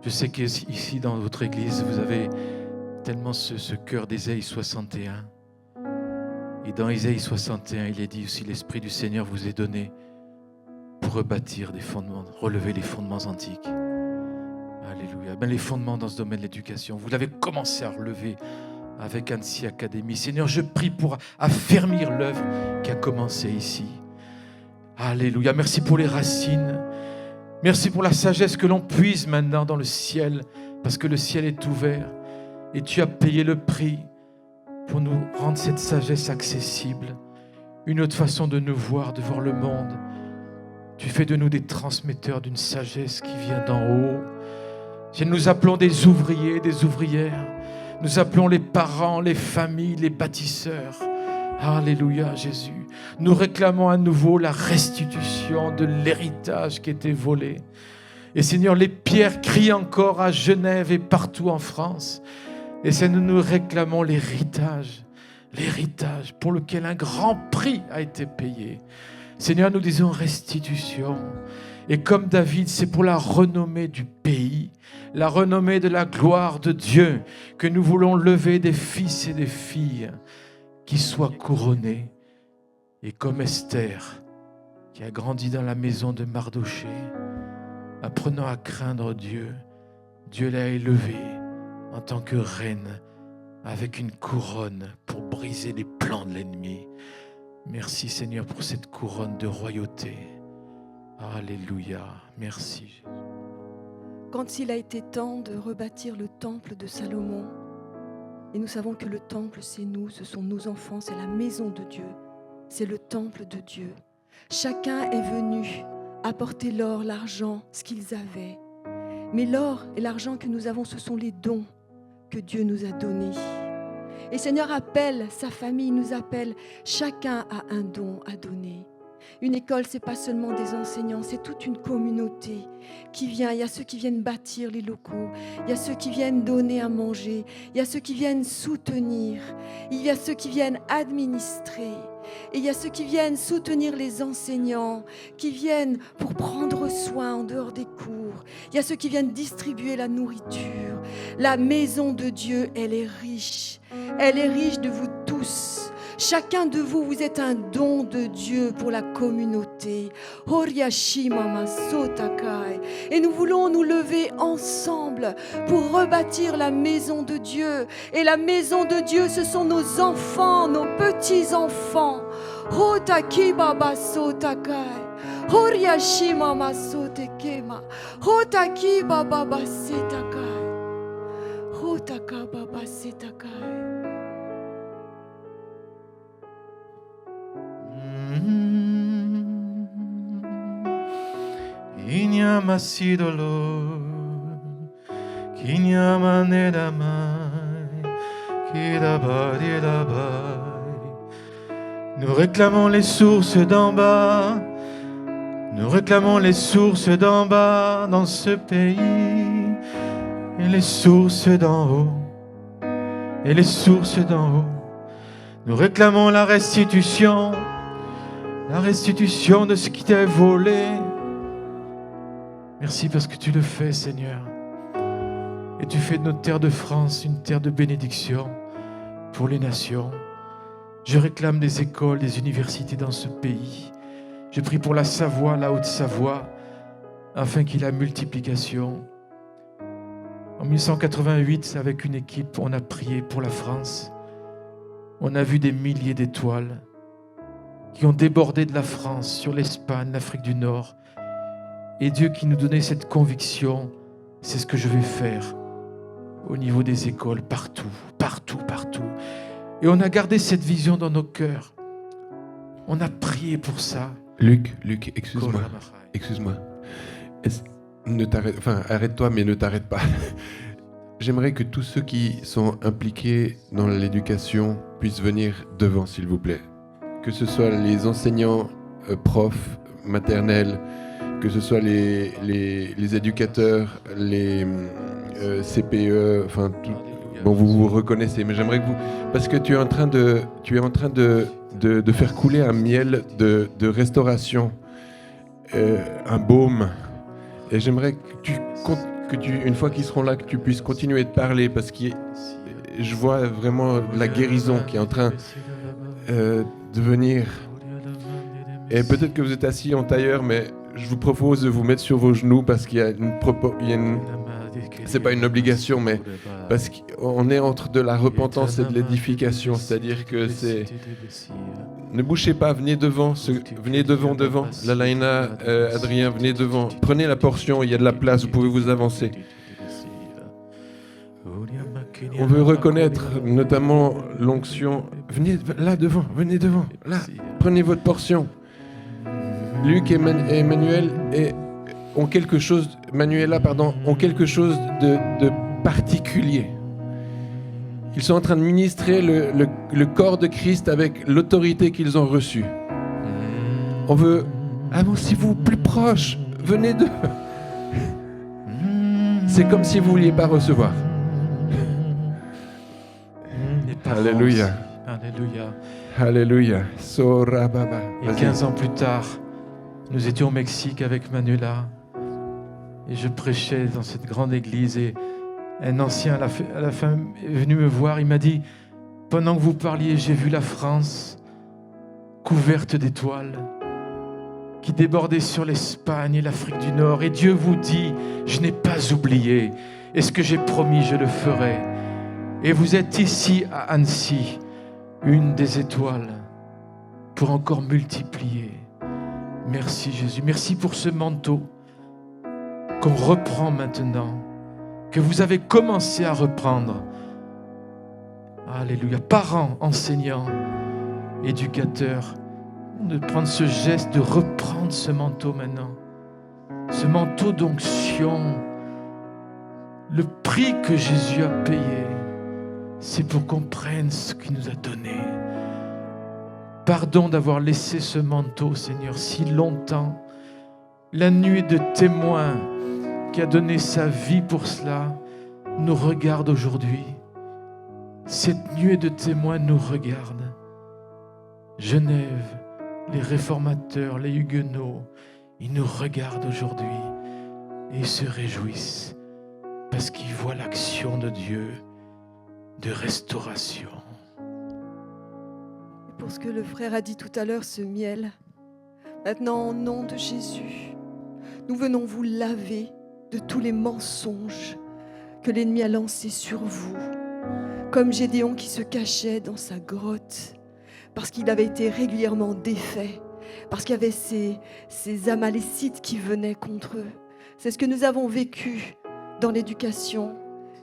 Je sais qu'ici dans votre église, vous avez tellement ce cœur d'Ésaïe 61. Et dans Ésaïe 61, il est dit aussi, l'Esprit du Seigneur vous est donné pour rebâtir des fondements, relever les fondements antiques. Alléluia. Ben, les fondements dans ce domaine de l'éducation, vous l'avez commencé à relever avec Annecy Academy. Seigneur, je prie pour affermir l'œuvre qui a commencé ici. Alléluia. Merci pour les racines. Merci pour la sagesse que l'on puise maintenant dans le ciel, parce que le ciel est ouvert et tu as payé le prix pour nous rendre cette sagesse accessible. Une autre façon de nous voir, de voir le monde. Tu fais de nous des transmetteurs d'une sagesse qui vient d'en haut. Nous appelons des ouvriers, des ouvrières. Nous appelons les parents, les familles, les bâtisseurs. Alléluia, Jésus. Nous réclamons à nouveau la restitution de l'héritage qui était volé. Et Seigneur, les pierres crient encore à Genève et partout en France. Et Seigneur, nous réclamons l'héritage pour lequel un grand prix a été payé. Seigneur, nous disons restitution. Et comme David, c'est pour la renommée du pays, la renommée de la gloire de Dieu, que nous voulons lever des fils et des filles qui soient couronnés. Et comme Esther, qui a grandi dans la maison de Mardoché, apprenant à craindre Dieu, Dieu l'a élevée en tant que reine, avec une couronne pour briser les plans de l'ennemi. Merci Seigneur pour cette couronne de royauté. Alléluia. Merci Jésus. Quand il a été temps de rebâtir le temple de Salomon, et nous savons que le temple, c'est nous, ce sont nos enfants, c'est la maison de Dieu, c'est le temple de Dieu. Chacun est venu apporter l'or, l'argent, ce qu'ils avaient. Mais l'or et l'argent que nous avons, ce sont les dons que Dieu nous a donnés. Et Seigneur appelle sa famille, nous appelle, chacun a un don à donner. Une école, ce n'est pas seulement des enseignants, c'est toute une communauté qui vient. Il y a ceux qui viennent bâtir les locaux, il y a ceux qui viennent donner à manger, il y a ceux qui viennent soutenir, il y a ceux qui viennent administrer, et il y a ceux qui viennent soutenir les enseignants, qui viennent pour prendre soin en dehors des cours. Il y a ceux qui viennent distribuer la nourriture. La maison de Dieu, elle est riche de vous tous. Chacun de vous, vous êtes un don de Dieu pour la communauté. Et nous voulons nous lever ensemble pour rebâtir la maison de Dieu. Et la maison de Dieu, ce sont nos enfants, nos petits-enfants. Inyamassidolo, kinyamanedamai, kidabadidabai. Nous réclamons les sources d'en bas. Nous réclamons les sources d'en bas dans ce pays. Et les sources d'en haut. Et les sources d'en haut. Nous réclamons la restitution de ce qui t'est volé. Merci parce que tu le fais, Seigneur. Et tu fais de notre terre de France une terre de bénédiction pour les nations. Je réclame des écoles, des universités dans ce pays. Je prie pour la Savoie, la Haute-Savoie, afin qu'il y ait la multiplication. En 1988, avec une équipe, on a prié pour la France. On a vu des milliers d'étoiles qui ont débordé de la France sur l'Espagne, l'Afrique du Nord. Et Dieu qui nous donnait cette conviction, c'est ce que je vais faire au niveau des écoles, partout. Et on a gardé cette vision dans nos cœurs. On a prié pour ça. Luc, excuse-moi. Arrête-toi, mais ne t'arrête pas. J'aimerais que tous ceux qui sont impliqués dans l'éducation puissent venir devant, s'il vous plaît. Que ce soit les enseignants, profs, maternels, que ce soit les éducateurs, les CPE, enfin tout. Bon, vous vous reconnaissez, mais j'aimerais que vous, parce que tu es en train de faire couler un miel de restauration, un baume, et j'aimerais que tu, une fois qu'ils seront là, que tu puisses continuer de parler, parce que je vois vraiment la guérison qui est en train de venir. Et peut-être que vous êtes assis en tailleur, mais je vous propose de vous mettre sur vos genoux parce qu'il y a C'est pas une obligation, mais parce qu'on est entre de la repentance et de l'édification, c'est-à-dire que c'est... Ne bougez pas, venez devant, venez devant. Lalaina, Adrien, venez devant. Prenez la portion, il y a de la place, vous pouvez vous avancer. On veut reconnaître notamment l'onction. Venez là devant, venez devant, là. Prenez votre portion. Luc et Emmanuel ont quelque chose, Manuela, ont quelque chose de particulier. Ils sont en train de ministrer le corps de Christ avec l'autorité qu'ils ont reçue. On veut, avancez-vous plus proche, venez de... C'est comme si vous ne vouliez pas recevoir. Alléluia. Alléluia. Alléluia. Sora Baba. Et 15 ans plus tard, nous étions au Mexique avec Manuela et je prêchais dans cette grande église et un ancien à la fin est venu me voir, il m'a dit « Pendant que vous parliez, j'ai vu la France couverte d'étoiles qui débordaient sur l'Espagne et l'Afrique du Nord et Dieu vous dit « Je n'ai pas oublié et ce que j'ai promis, je le ferai. » Et vous êtes ici à Annecy, une des étoiles pour encore multiplier. Merci Jésus, merci pour ce manteau qu'on reprend maintenant, que vous avez commencé à reprendre. Alléluia. Parents, enseignants, éducateurs, de prendre ce geste, de reprendre ce manteau maintenant. Ce manteau d'onction, le prix que Jésus a payé, c'est pour qu'on prenne ce qu'il nous a donné. Pardon d'avoir laissé ce manteau, Seigneur, si longtemps. La nuée de témoins qui a donné sa vie pour cela nous regarde aujourd'hui. Cette nuée de témoins nous regarde. Genève, les réformateurs, les huguenots, ils nous regardent aujourd'hui et ils se réjouissent parce qu'ils voient l'action de Dieu de restauration. Pour ce que le frère a dit tout à l'heure, ce miel, maintenant, au nom de Jésus, nous venons vous laver de tous les mensonges que l'ennemi a lancés sur vous, comme Gédéon qui se cachait dans sa grotte, parce qu'il avait été régulièrement défait, parce qu'il y avait ces Amalécites qui venaient contre eux. C'est ce que nous avons vécu dans l'éducation,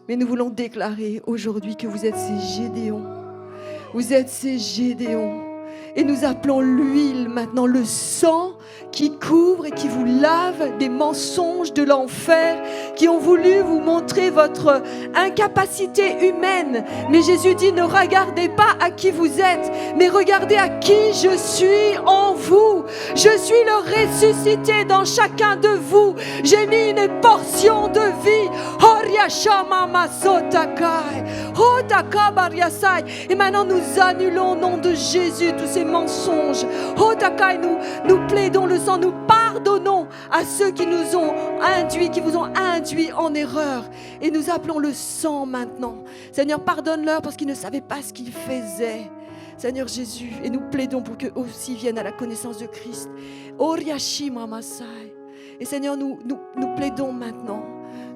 mais nous voulons déclarer aujourd'hui que vous êtes ces Gédéons. Vous êtes ces Gédéons. Et nous appelons l'huile maintenant, le sang qui couvre et qui vous lave des mensonges de l'enfer qui ont voulu vous montrer votre incapacité humaine. Mais Jésus dit, ne regardez pas à qui vous êtes, mais regardez à qui je suis en vous. Je suis le ressuscité dans chacun de vous. J'ai mis une portion de vie. Et maintenant nous annulons au nom de Jésus tous ces mensonges. Nous plaidons le sang, nous pardonnons à ceux qui nous ont induits, qui vous ont induits en erreur. Et nous appelons le sang maintenant. Seigneur, pardonne-leur parce qu'ils ne savaient pas ce qu'ils faisaient. Seigneur Jésus, et nous plaidons pour qu'eux aussi viennent à la connaissance de Christ. Et Seigneur, nous plaidons maintenant.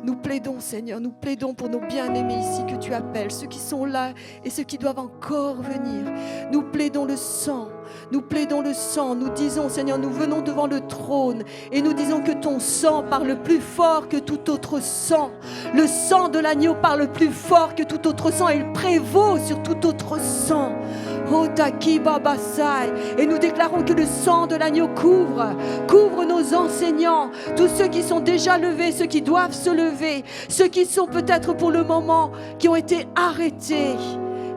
Nous plaidons, Seigneur, nous plaidons pour nos bien-aimés ici que tu appelles, ceux qui sont là et ceux qui doivent encore venir. Nous plaidons le sang, nous plaidons le sang. Nous disons, Seigneur, nous venons devant le trône et nous disons que ton sang parle plus fort que tout autre sang. Le sang de l'agneau parle plus fort que tout autre sang et il prévaut sur tout autre sang. Et nous déclarons que le sang de l'agneau couvre nos enseignants, tous ceux qui sont déjà levés, ceux qui doivent se lever, ceux qui sont peut-être pour le moment, qui ont été arrêtés,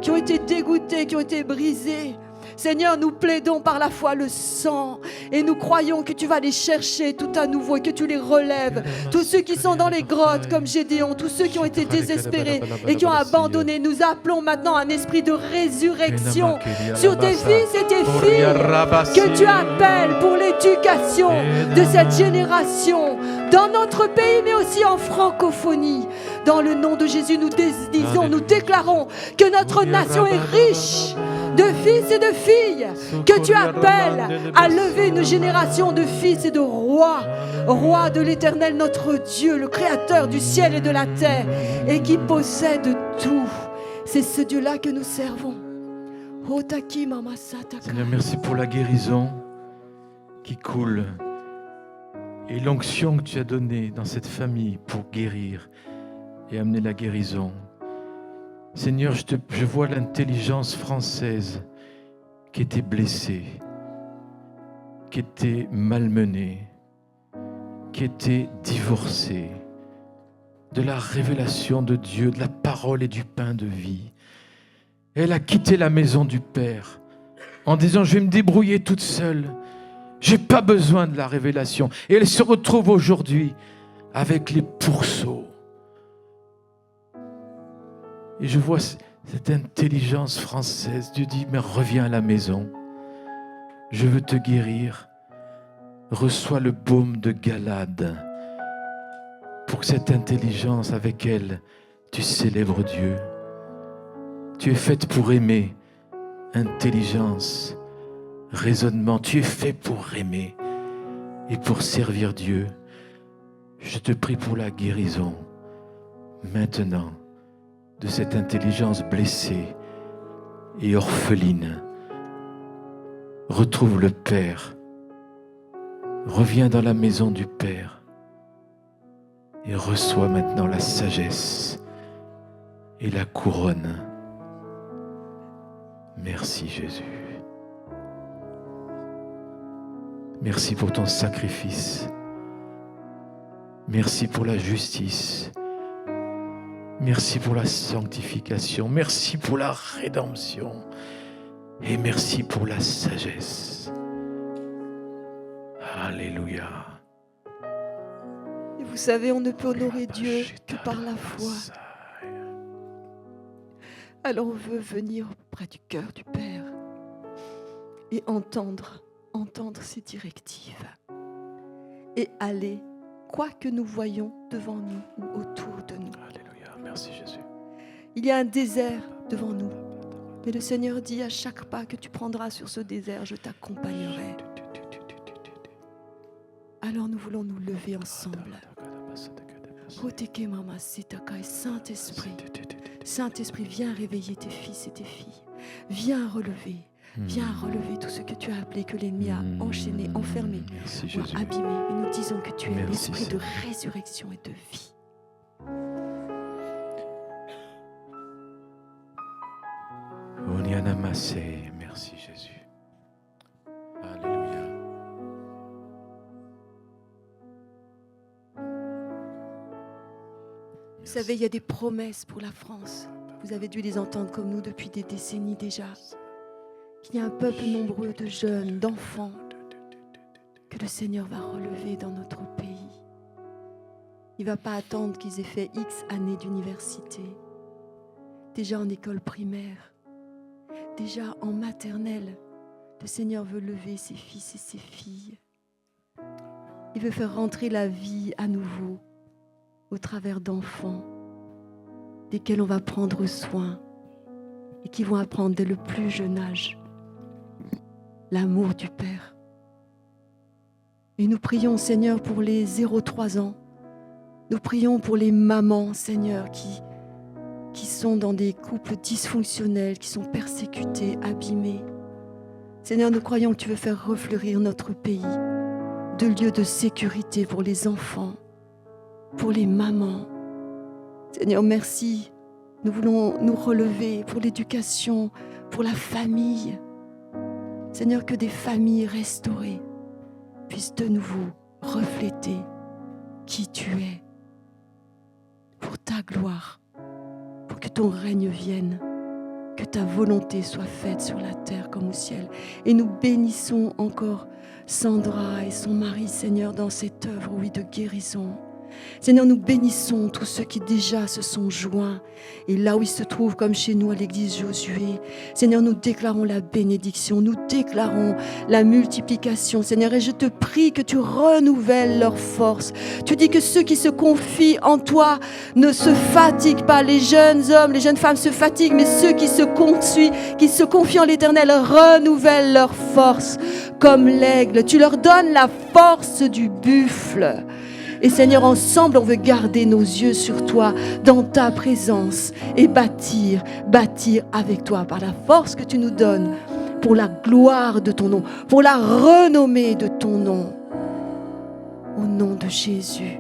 qui ont été dégoûtés, qui ont été brisés. Seigneur, nous plaidons par la foi le sang et nous croyons que tu vas les chercher tout à nouveau et que tu les relèves. Tous ceux qui sont dans les grottes comme Gédéon, tous ceux qui ont été désespérés et qui ont abandonné, nous appelons maintenant un esprit de résurrection sur tes fils et tes filles que tu appelles pour l'éducation de cette génération dans notre pays mais aussi en francophonie. Dans le nom de Jésus, nous disons, nous déclarons que notre nation est riche de fils et de filles que tu appelles à lever une génération de fils et de rois, rois de l'Éternel notre Dieu, le Créateur du ciel et de la terre, et qui possède tout. C'est ce Dieu-là que nous servons. Seigneur, merci pour la guérison qui coule et l'onction que tu as donnée dans cette famille pour guérir et amener la guérison. Seigneur, je vois l'intelligence française qui était blessée, qui était malmenée, qui était divorcée de la révélation de Dieu, de la parole et du pain de vie. Elle a quitté la maison du Père en disant « Je vais me débrouiller toute seule. Je n'ai pas besoin de la révélation. » Et elle se retrouve aujourd'hui avec les pourceaux. Et je vois cette intelligence française. Dieu dit « Mais reviens à la maison. Je veux te guérir. Reçois le baume de Galade pour que cette intelligence, avec elle, tu célèbres Dieu. Tu es faite pour aimer. Intelligence, raisonnement. Tu es fait pour aimer et pour servir Dieu. Je te prie pour la guérison maintenant de cette intelligence blessée et orpheline. Retrouve le Père. Reviens dans la maison du Père et reçois maintenant la sagesse et la couronne. Merci Jésus. Merci pour ton sacrifice. Merci pour la justice. Merci pour la sanctification. Merci pour la rédemption. Et merci pour la sagesse. Alléluia. Et vous savez, on ne peut honorer Dieu que par la foi. Alors on veut venir près du cœur du Père et entendre ses directives et aller, quoi que nous voyons devant nous ou autour de nous. Alléluia, merci Jésus. Il y a un désert devant nous, mais le Seigneur dit à chaque pas que tu prendras sur ce désert, je t'accompagnerai. Alors nous voulons nous lever ensemble. Saint-Esprit, Saint-Esprit, viens réveiller tes fils et tes filles. Viens relever tout ce que tu as appelé, que l'ennemi a enchaîné, enfermé ou a abîmé. Et nous disons que tu es l'esprit de résurrection et de vie. Merci Jésus. Alléluia. Vous savez, il y a des promesses pour la France. Vous avez dû les entendre comme nous depuis des décennies déjà. Qu'il y a un peuple nombreux de jeunes, d'enfants, que le Seigneur va relever dans notre pays. Il ne va pas attendre qu'ils aient fait X années d'université. Déjà en école primaire, déjà en maternelle, le Seigneur veut lever ses fils et ses filles. Il veut faire rentrer la vie à nouveau au travers d'enfants desquels on va prendre soin et qui vont apprendre dès le plus jeune âge l'amour du Père. Et nous prions, Seigneur, pour les 0-3 ans. Nous prions pour les mamans, Seigneur, qui sont dans des couples dysfonctionnels, qui sont persécutés, abîmés. Seigneur, nous croyons que tu veux faire refleurir notre pays de lieux de sécurité pour les enfants, pour les mamans. Seigneur, merci. Nous voulons nous relever pour l'éducation, pour la famille. Seigneur, que des familles restaurées puissent de nouveau refléter qui tu es pour ta gloire, pour que ton règne vienne, que ta volonté soit faite sur la terre comme au ciel. Et nous bénissons encore Sandra et son mari, Seigneur, dans cette œuvre, oui, de guérison. Seigneur, nous bénissons tous ceux qui déjà se sont joints. Et là où ils se trouvent, comme chez nous à l'église Josué, Seigneur, nous déclarons la bénédiction, nous déclarons la multiplication, Seigneur. Et je te prie que tu renouvelles leur force. Tu dis que ceux qui se confient en toi ne se fatiguent pas. Les jeunes hommes, les jeunes femmes se fatiguent, mais ceux qui se confient en l'Éternel renouvellent leur force comme l'aigle. Tu leur donnes la force du buffle. Et Seigneur, ensemble, on veut garder nos yeux sur toi, dans ta présence, et bâtir avec toi, par la force que tu nous donnes, pour la gloire de ton nom, pour la renommée de ton nom. Au nom de Jésus.